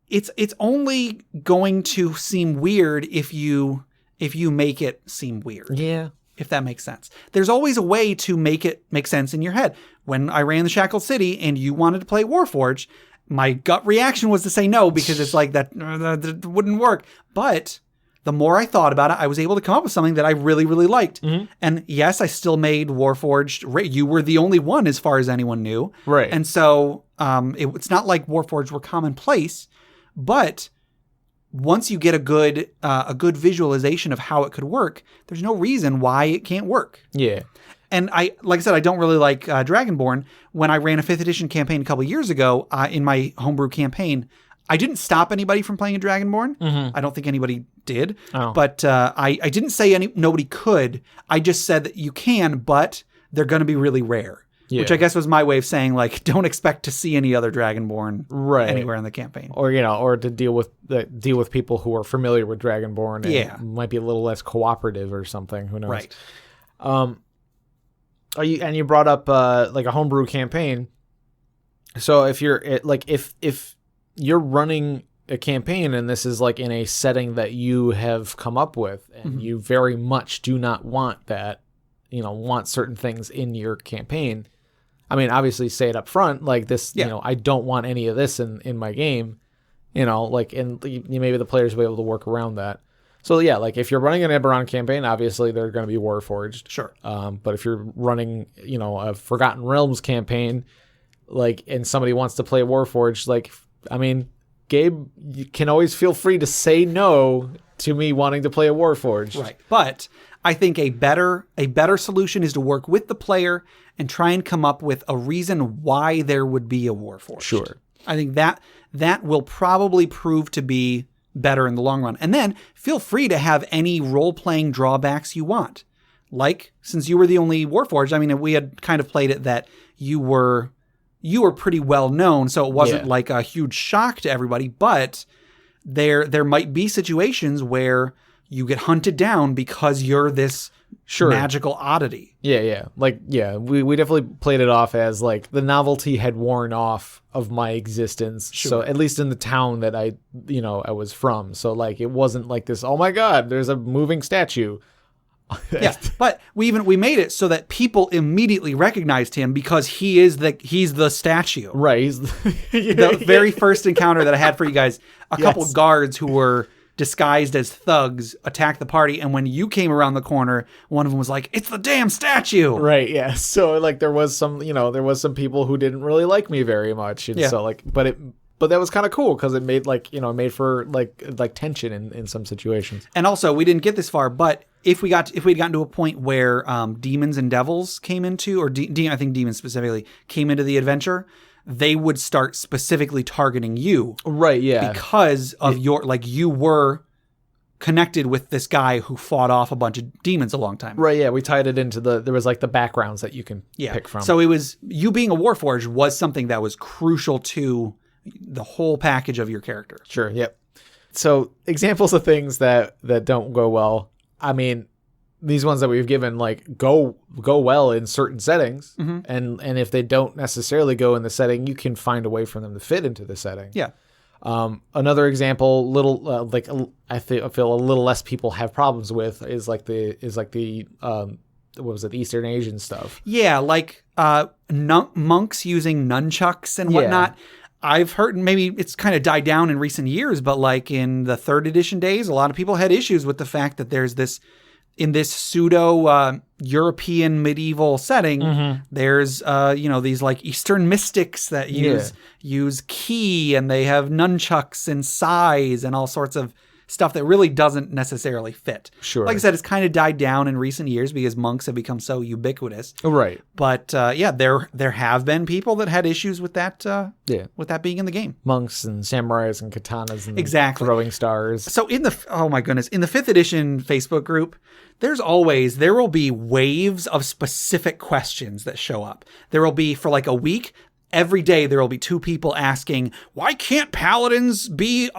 it's only going to seem weird if you make it seem weird.
Yeah.
If that makes sense. There's always a way to make it make sense in your head. When I ran the Shackled City and you wanted to play Warforged, my gut reaction was to say no because it's like that wouldn't work. But the more I thought about it, I was able to come up with something that I really, really liked.
Mm-hmm.
And yes, I still made Warforged. You were the only one as far as anyone knew.
Right.
And so it's not like Warforged were commonplace, but once you get a good visualization of how it could work, there's no reason why it can't work.
Yeah.
And like I said, I don't really like Dragonborn. When I ran a 5th edition campaign a couple years ago in my homebrew campaign, I didn't stop anybody from playing a Dragonborn.
Mm-hmm.
I don't think anybody did.
Oh.
But I didn't say nobody could. I just said that you can, but they're going to be really rare.
Yeah.
Which I guess was my way of saying, like, don't expect to see any other Dragonborn
right.
anywhere in the campaign.
Or to deal with people who are familiar with Dragonborn and might be a little less cooperative or something. Who knows?
Right.
You brought up like a homebrew campaign. So if you're if you're running a campaign and this is like in a setting that you have come up with and you very much do not want that, want certain things in your campaign. I mean, obviously say it up front, like this, I don't want any of this in my game, and maybe the players will be able to work around that. So yeah, like if you're running an Eberron campaign, obviously they're going to be Warforged.
Sure.
But if you're running, a Forgotten Realms campaign, and somebody wants to play Warforged, Gabe, you can always feel free to say no to me wanting to play a Warforged.
Right. But I think a better solution is to work with the player and try and come up with a reason why there would be a Warforged.
Sure.
I think that will probably prove to be better in the long run. And then feel free to have any role-playing drawbacks you want. Like, since you were the only Warforged, I mean, we had kind of played it that you were pretty well known, so it wasn't like a huge shock to everybody, but there might be situations where you get hunted down because you're this magical oddity.
Yeah. We definitely played it off as like the novelty had worn off of my existence. Sure. So at least in the town that I was from. So like it wasn't like this, oh my God, there's a moving statue.
Yeah, but we made it so that people immediately recognized him because he's the statue.
Right.
The very first encounter that I had for you guys, a couple guards who were disguised as thugs attacked the party, and when you came around the corner, one of them was like, "It's the damn statue!"
Right? Yeah. So like there was some people who didn't really like me very much, and so like, but that was kind of cool because it made made for like tension in some situations.
And also, we didn't get this far, but if we'd gotten to a point where demons and devils came into, or I think demons specifically came into the adventure, they would start specifically targeting you. Right, yeah. Because of you were connected with this guy who fought off a bunch of demons a long time ago.
Right, yeah. We tied it into there was like the backgrounds that you can pick from.
So it was, you being a Warforged was something that was crucial to the whole package of your character.
Sure, yep. So examples of things that don't go well. I mean, these ones that we've given go well in certain settings, and if they don't necessarily go in the setting, you can find a way for them to fit into the setting.
Yeah.
Another example, I feel a little less people have problems with is the what was it, Eastern Asian stuff?
Yeah, like monks using nunchucks and whatnot. Yeah. I've heard, maybe it's kind of died down in recent years, but like in the 3rd edition days, a lot of people had issues with the fact that there's this, in this pseudo European medieval setting, there's these like Eastern mystics that use ki, and they have nunchucks and sais and all sorts of stuff that really doesn't necessarily fit.
Sure.
Like I said, it's kind of died down in recent years because monks have become so ubiquitous.
Right.
But there have been people that had issues with that. With that being in the game.
Monks and samurais and katanas and throwing stars.
So in the 5th edition Facebook group, there will be waves of specific questions that show up. There will be, for like a week, every day there will be 2 people asking, why can't paladins be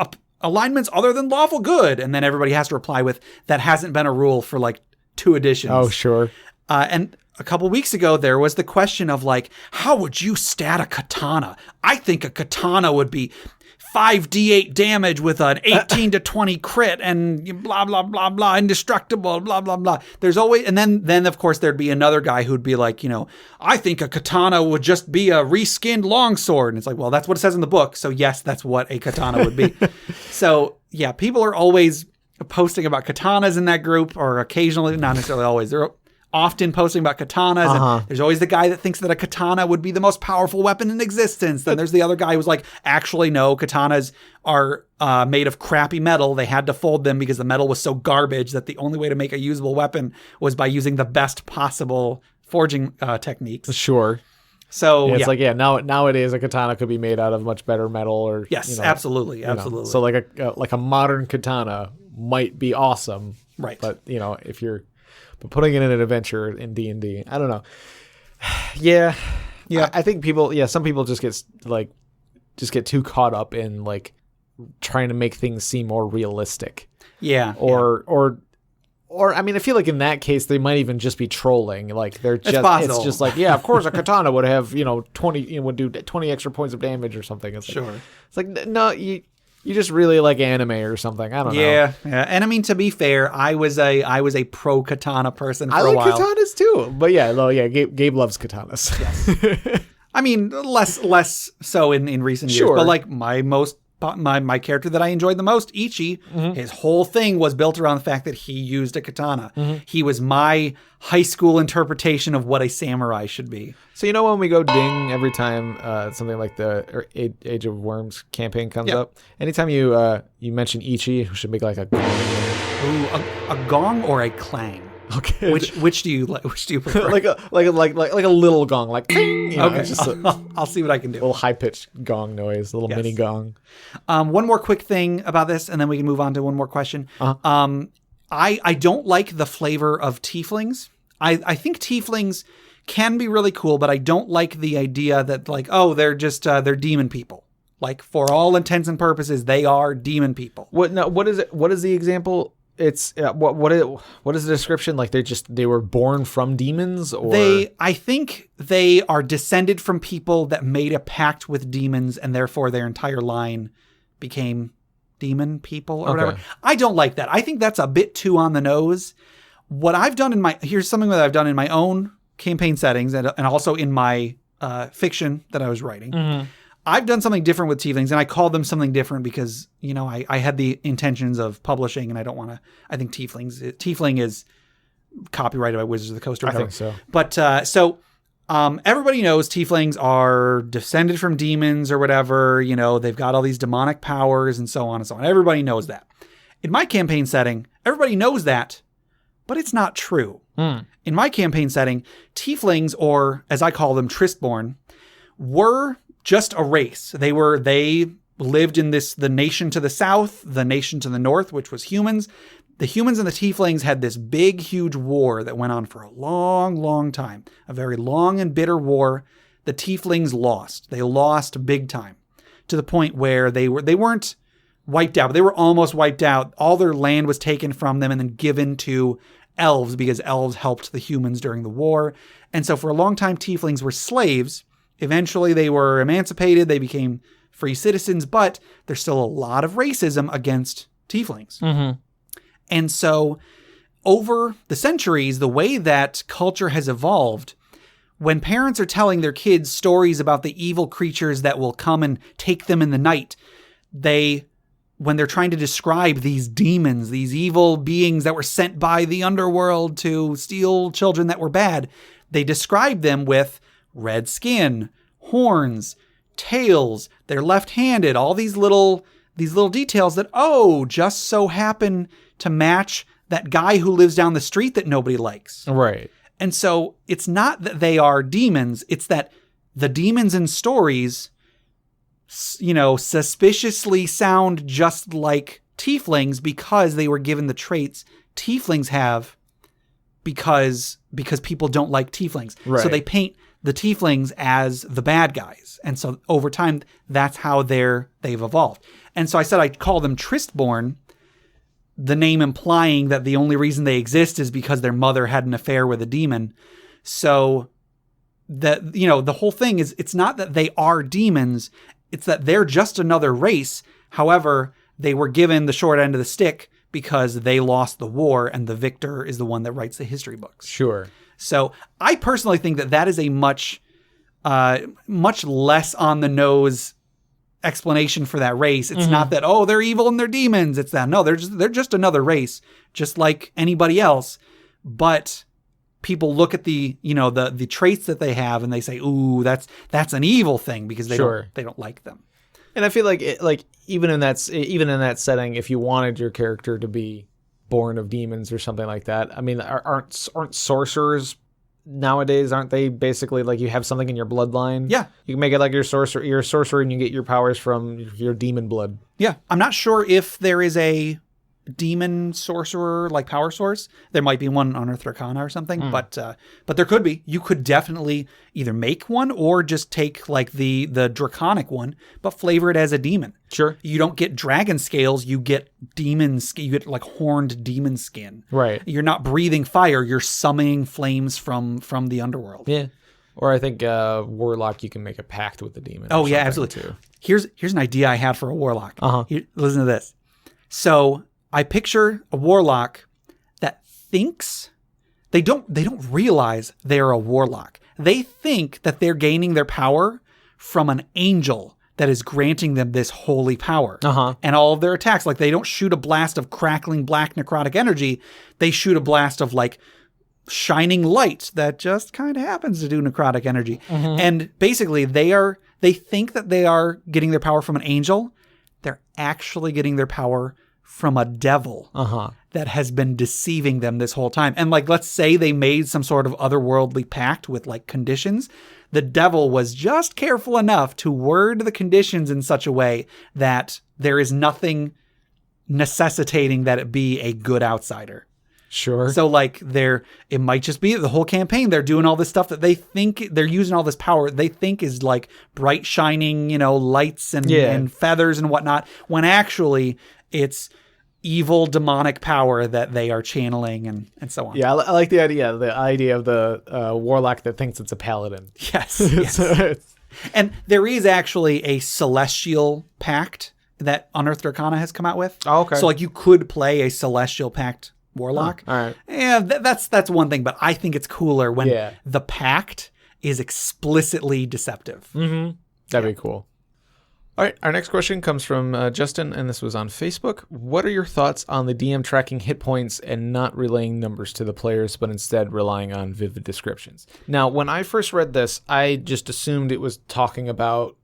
alignments other than lawful good? And then everybody has to reply with, that hasn't been a rule for like 2 editions.
Oh, sure.
And a couple weeks ago, there was the question of like, how would you stat a katana? I think a katana would be 5d8 damage with an 18 to 20 crit and blah, blah, blah, blah, indestructible, blah, blah, blah. There's always, and then of course there'd be another guy who'd be like, I think a katana would just be a reskinned longsword. And it's like, well, that's what it says in the book. So yes, that's what a katana would be. So yeah, people are always posting about katanas in that group, or occasionally, not necessarily always. They're often posting about katanas. And there's always the guy that thinks that a katana would be the most powerful weapon in existence. Then there's the other guy who's like, actually, no, katanas are made of crappy metal. They had to fold them because the metal was so garbage that the only way to make a usable weapon was by using the best possible forging techniques.
Sure.
So
it's like, nowadays a katana could be made out of much better metal, or
yes, absolutely.
So like a modern katana might be awesome,
right?
But if you're putting it in an adventure in D&D, I don't know. Yeah. I think some people just get too caught up in like trying to make things seem more realistic.
Yeah.
Or I mean, I feel like in that case they might even just be trolling. Like they're just
it's
just like, yeah, of course a katana would have 20 would do 20 extra points of damage or something. It's
sure.
Like, it's like, no, you just really like anime or something. I don't know.
Yeah. And I mean, to be fair, I was a pro katana person for a while.
I like katanas too, but Gabe loves katanas.
Yes. I mean, less so in recent years, but like my character that I enjoyed the most, Ichi, his whole thing was built around the fact that he used a katana. He was my high school interpretation of what a samurai should be.
So when we go ding every time something like the Age of Worms campaign comes up, anytime you mention Ichi, we should make like a gong.
Ooh, a gong or a clang?
Okay.
Which do you prefer?
like a little gong, like ping,
okay. I'll see what I can do.
A little high pitched gong noise, a little mini gong.
One more quick thing about this, and then we can move on to one more question. I don't like the flavor of tieflings. I think tieflings can be really cool, but I don't like the idea that like, oh, they're just they're demon people. Like for all intents and purposes, they are demon people.
What is it? What is the example? It's what is the description? Like they were born from demons, or
I think they are descended from people that made a pact with demons, and therefore their entire line became demon people or whatever. I don't like that. I think that's a bit too on the nose. What I've done here's something that I've done in my own campaign settings and also in my fiction that I was writing. I've done something different with tieflings, and I called them something different because, I had the intentions of publishing, and I don't want to, I think tiefling is copyrighted by Wizards of the Coast or whatever.
I think so.
But, everybody knows tieflings are descended from demons or whatever, they've got all these demonic powers and so on and so on. Everybody knows that. In my campaign setting, everybody knows that, but it's not true. In my campaign setting, tieflings, or as I call them, Tristborn, were just a race. They lived in the nation to the south, the nation to the north, which was humans. The humans and the tieflings had this big, huge war that went on for a long, long time. A very long and bitter war. The tieflings lost. They lost big time, to the point where they weren't wiped out, but they were almost wiped out. All their land was taken from them and then given to elves because elves helped the humans during the war. And so for a long time, tieflings were slaves. Eventually, they were emancipated. They became free citizens, but there's still a lot of racism against tieflings. And so over the centuries, the way that culture has evolved, when parents are telling their kids stories about the evil creatures that will come and take them in the night, when they're trying to describe these demons, these evil beings that were sent by the underworld to steal children that were bad, they describe them with red skin, horns, tails, they're left-handed, all these little details that, just so happen to match that guy who lives down the street that nobody likes.
Right.
And so it's not that they are demons, it's that the demons in stories, suspiciously sound just like tieflings because they were given the traits tieflings have because people don't like tieflings.
Right.
So they paint the tieflings as the bad guys. And so over time, that's how they've evolved. And so I said I'd call them Tristborn, the name implying that the only reason they exist is because their mother had an affair with a demon. So the whole thing is, it's not that they are demons, it's that they're just another race. However, they were given the short end of the stick because they lost the war, and the victor is the one that writes the history books.
Sure.
So I personally think that is a much less on the nose explanation for that race. It's not that, oh, they're evil and they're demons. It's that, no, they're just another race, just like anybody else. But people look at the traits that they have and they say, ooh, that's an evil thing because they don't like them.
And I feel like even in that setting, if you wanted your character to be born of demons or something like that, I mean, aren't sorcerers nowadays, aren't they basically like you have something in your bloodline?
Yeah.
You can make it like you're a sorcerer and you get your powers from your demon blood.
Yeah. I'm not sure if there is a demon sorcerer like power source. There might be one on Earth Arcana or something, but there could be. You could definitely either make one or just take like the draconic one, but flavor it as a demon.
Sure.
You don't get dragon scales, you get demon skin. You get like horned demon skin.
Right.
You're not breathing fire, you're summoning flames from the underworld.
Yeah. Or I think warlock, you can make a pact with the demon.
Oh yeah, absolutely.
Too.
Here's an idea I have for a warlock. Listen to this. So I picture a warlock that thinks they don't realize they're a warlock. They think that they're gaining their power from an angel that is granting them this holy power. And all of their attacks, like they don't shoot a blast of crackling black necrotic energy. They shoot a blast of like shining light that just kind of happens to do necrotic energy. And basically they think that they are getting their power from an angel. They're actually getting their power from a devil that has been deceiving them this whole time. And like, let's say they made some sort of otherworldly pact with like conditions. The devil was just careful enough to word the conditions in such a way that there is nothing necessitating that it be a good outsider.
Sure.
So like it might just be the whole campaign. They're doing all this stuff that they think they're using all this power they think is like bright shining, lights and feathers and whatnot. When actually it's evil demonic power that they are channeling and so on.
Yeah, I like the idea of the warlock that thinks it's a paladin.
Yes. And there is actually a celestial pact that Unearthed Arcana has come out with.
Oh, okay.
So like you could play a celestial pact warlock.
All right.
Yeah, that's one thing, but I think it's cooler when the pact is explicitly deceptive.
That'd be cool. All right, our next question comes from Justin, and this was on Facebook. What are your thoughts on the DM tracking hit points and not relaying numbers to the players, but instead relying on vivid descriptions? Now, when I first read this, I just assumed it was talking about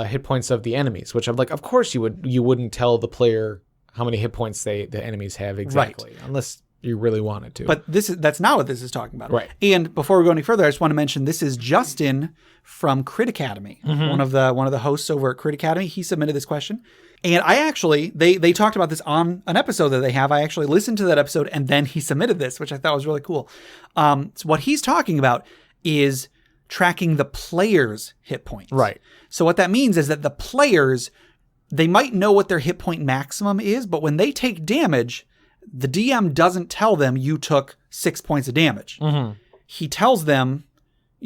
hit points of the enemies, which I'm like, of course you wouldn't tell the player how many hit points the enemies have exactly, unless you really wanted to.
But that's not what this is talking about.
Right.
And before we go any further, I just want to mention this is Justin from Crit Academy, one of the hosts over at Crit Academy. He submitted this question. And I actually, they talked about this on an episode that they have. I actually listened to that episode and then he submitted this, which I thought was really cool. So what he's talking about is tracking the player's hit points.
Right.
So what that means is that the players, they might know what their hit point maximum is, but when they take damage, the DM doesn't tell them you took 6 points of damage. He tells them,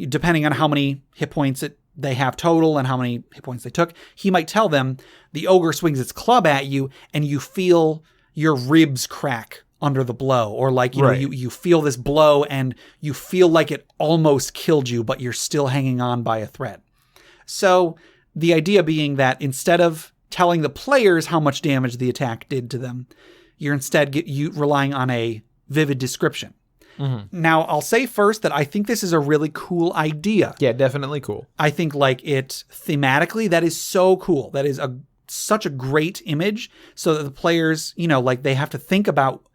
depending on how many hit points they have total and how many hit points they took, he might tell them the ogre swings its club at you and you feel your ribs crack under the blow. Or like, you know, you feel this blow and you feel like it almost killed you, but you're still hanging on by a thread. So the idea being that instead of telling the players how much damage the attack did to them, you're instead relying on a vivid description. Now, I'll say first that I think this is a really cool idea.
Yeah, definitely cool.
I think like it thematically, that is so cool. That is such a great image so that the players, you know, like they have to think about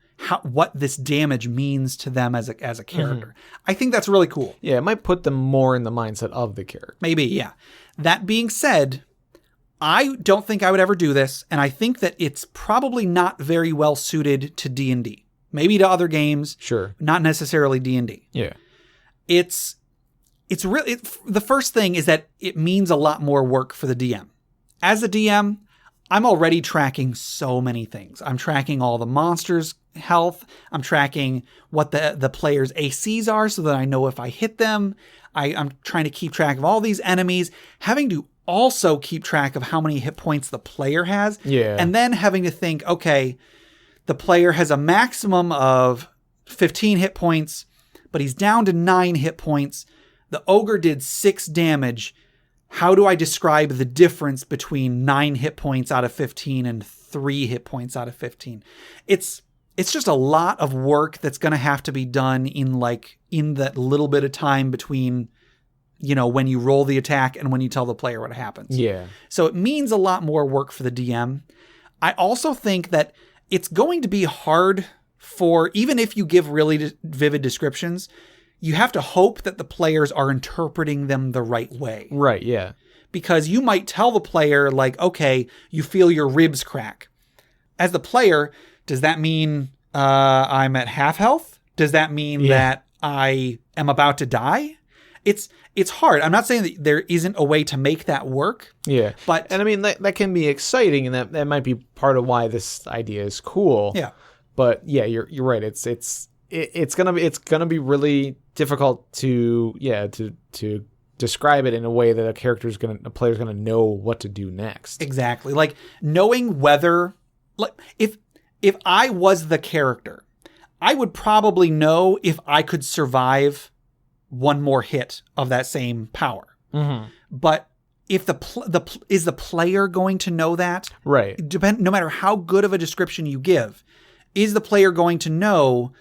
what this damage means to them as a character. I think that's really cool.
Yeah, it might put them more in the mindset of the character.
Maybe, yeah. That being said, I don't think I would ever do this, and I think that it's probably not very well suited to D&D. Maybe to other games.
Sure.
Not necessarily D&D.
Yeah.
It's really, the first thing is that it means a lot more work for the DM. As a DM, I'm already tracking so many things. I'm tracking all the monsters' health. I'm tracking what the players' ACs are so that I know if I hit them. I'm trying to keep track of all these enemies. Having to also keep track of how many hit points the player has.
Yeah.
And then having to think, okay, the player has a maximum of 15 hit points, but he's down to 9 hit points. The ogre did 6 damage. how do I describe the difference between 9 hit points out of 15 and 3 hit points out of 15? It's just a lot of work that's going to have to be done in that little bit of time between, when you roll the attack and when you tell the player what happens.
Yeah.
So it means a lot more work for the DM. I also think that it's going to be hard for, even if you give really vivid descriptions, you have to hope that the players are interpreting them the right way.
Right, yeah.
Because you might tell the player, okay, you feel your ribs crack. As the player, does that mean I'm at half health? Does that mean that I am about to die? It's hard. I'm not saying that there isn't a way to make that work.
Yeah.
But
I mean, that can be exciting, and that might be part of why this idea is cool.
Yeah.
But yeah, you're right. It's gonna be really difficult to describe it in a way that a player's gonna know what to do next.
Exactly. Knowing whether, if I was the character, I would probably know if I could survive one more hit of that same power.
Mm-hmm.
But if is the player going to know that?
Right.
No matter how good of a description you give, is the player going to know,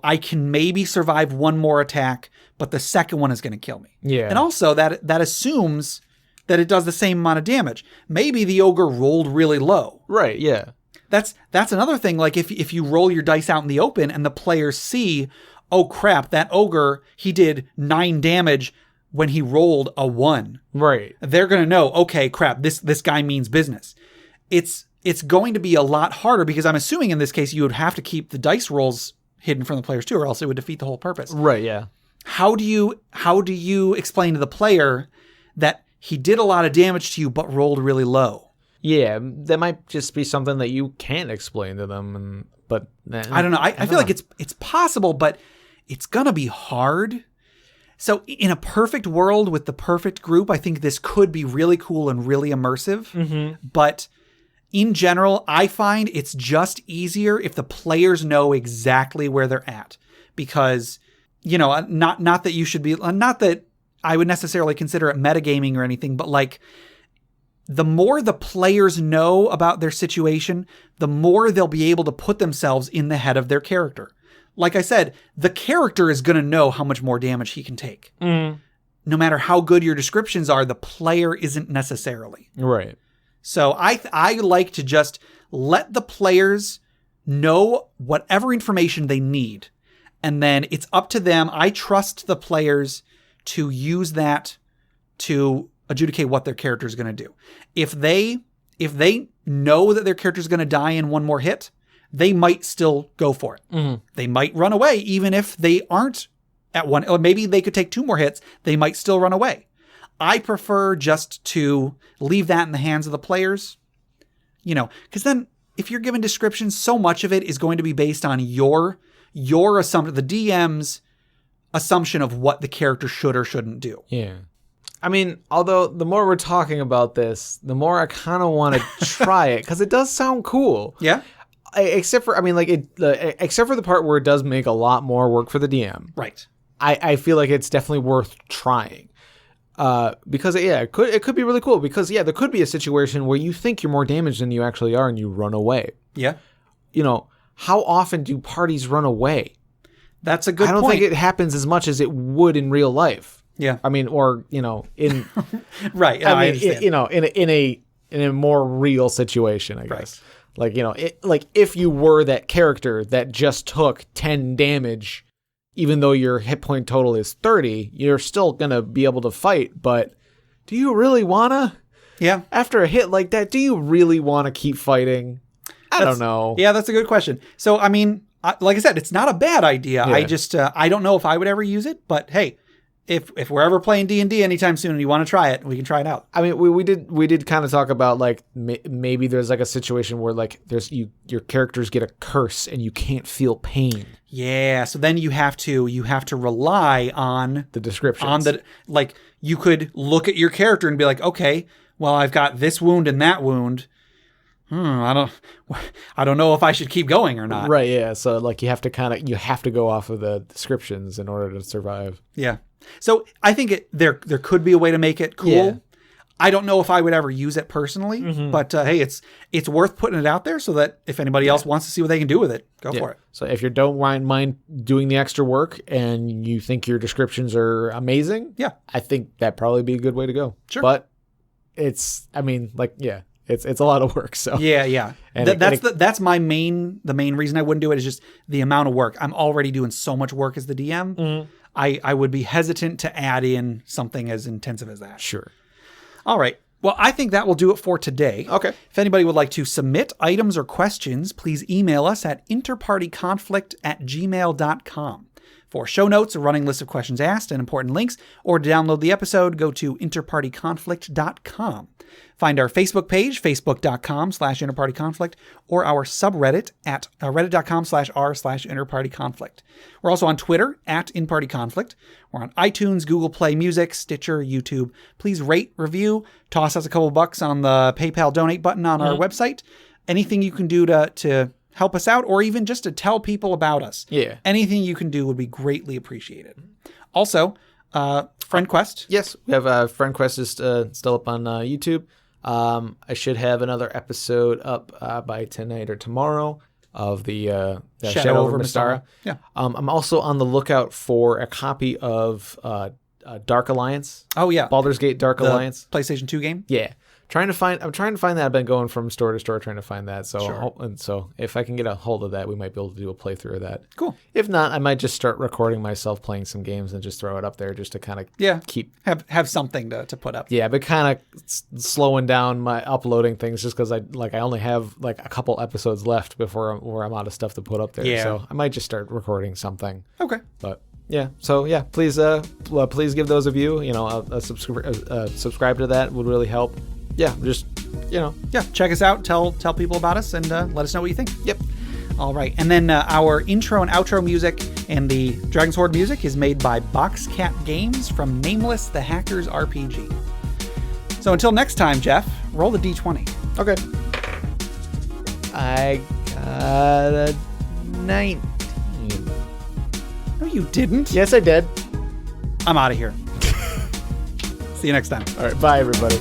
I can maybe survive one more attack, but the second one is going to kill me.
Yeah.
And also that assumes that it does the same amount of damage. Maybe the ogre rolled really low.
Right. Yeah.
That's another thing. If you roll your dice out in the open and the players see, oh crap, that ogre, he did 9 damage when he rolled a 1.
Right.
They're going to know, okay, crap, this guy means business. It's going to be a lot harder because I'm assuming in this case you would have to keep the dice rolls hidden from the players too, or else it would defeat the whole purpose.
Right, yeah.
How do you explain to the player that he did a lot of damage to you but rolled really low?
Yeah, that might just be something that you can't explain to them, but
I don't know. I feel like it's possible, but it's gonna be hard. So in a perfect world with the perfect group, I think this could be really cool and really immersive. Mm-hmm. But in general, I find it's just easier if the players know exactly where they're at, because not that you should be, not that I would necessarily consider it metagaming or anything, but the more the players know about their situation, the more they'll be able to put themselves in the head of their character. Like I said, the character is going to know how much more damage he can take. Mm. No matter how good your descriptions are, the player isn't necessarily.
Right.
So I like to just let the players know whatever information they need. And then it's up to them. I trust the players to use that to adjudicate what their character is going to do. If they know that their character is going to die in one more hit, they might still go for it. Mm-hmm. They might run away even if they aren't at one, or maybe they could take 2 more hits. They might still run away. I prefer just to leave that in the hands of the players, because then if you're given descriptions, so much of it is going to be based on your assumption, the DM's assumption of what the character should or shouldn't do.
Yeah. I mean, although the more we're talking about this, the more I kind of want to try it, because it does sound cool.
Yeah.
Except for the part where it does make a lot more work for the DM.
Right.
I feel like it's definitely worth trying. Because it could be really cool, because there could be a situation where you think you're more damaged than you actually are and you run away.
Yeah.
How often do parties run away?
That's a good point.
I don't think it happens as much as it would in real life.
Yeah.
I mean, or, in
right.
I mean, in a more real situation, I guess. Right. If you were that character that just took 10 damage, even though your hit point total is 30, you're still going to be able to fight. But do you really want to?
Yeah.
After a hit like that, do you really want to keep fighting? I don't know.
Yeah, that's a good question. So, I mean, like I said, it's not a bad idea. Yeah. I just, I don't know if I would ever use it. But hey, if we're ever playing D&D anytime soon and you want to try it, we can try it out.
I mean, we did kind of talk about maybe there's a situation where your characters get a curse and you can't feel pain.
Yeah, so then you have to rely on
the description.
You could look at your character and be like, okay, well, I've got this wound and that wound. I don't know if I should keep going or not.
Right, yeah. So you have to go off of the descriptions in order to survive.
Yeah. So I think there could be a way to make it cool.
Yeah.
I don't know if I would ever use it personally, but hey, it's worth putting it out there so that if anybody else wants to see what they can do with it, go for it.
So if you don't mind doing the extra work and you think your descriptions are amazing, I think that'd probably be a good way to go.
Sure.
But it's a lot of work. So
yeah.
And
that's the main reason I wouldn't do it is just the amount of work. I'm already doing so much work as the DM. I would be hesitant to add in something as intensive as that.
Sure.
All right. Well, I think that will do it for today.
Okay.
If anybody would like to submit items or questions, please email us at interpartyconflict@gmail.com. For show notes, a running list of questions asked, and important links, or to download the episode, go to interpartyconflict.com. Find our Facebook page, facebook.com/interpartyconflict, or our subreddit at reddit.com/r/interpartyconflict. We're also on Twitter @InPartyConflict. We're on iTunes, Google Play Music, Stitcher, YouTube. Please rate, review, toss us a couple bucks on the PayPal donate button on our website. Anything you can do to help us out, or even just to tell people about us.
Yeah.
Anything you can do would be greatly appreciated. Also, Friend Quest.
Yes, we have Friend Quest is still up on YouTube. I should have another episode up by tonight or tomorrow of the Shadow over Mystara.
Yeah.
I'm also on the lookout for a copy of Dark Alliance.
Oh yeah,
Baldur's Gate Dark Alliance,
PlayStation 2 game.
Yeah. I'm trying to find that. I've been going from store to store trying to find that. So
Sure.
so if I can get a hold of that, we might be able to do a playthrough of that.
Cool.
If not, I might just start recording myself playing some games and just throw it up there just to kind of keep
have something to put up.
Yeah, but kind of slowing down my uploading things just because I only have like a couple episodes left before I'm out of stuff to put up there.
Yeah.
So I might just start recording something.
Okay.
But yeah, so yeah, please give those of you a subscribe to that would really help. Yeah, just
check us out, tell people about us, and let us know what you think.
Yep.
All right, and then our intro and outro music and the Dragon Sword music is made by Boxcat Games from Nameless the Hackers RPG. So until next time, Jeff, roll the d20.
Okay. I got a 19.
No, you didn't.
Yes, I did.
I'm out of here. See you next time.
All right, bye everybody.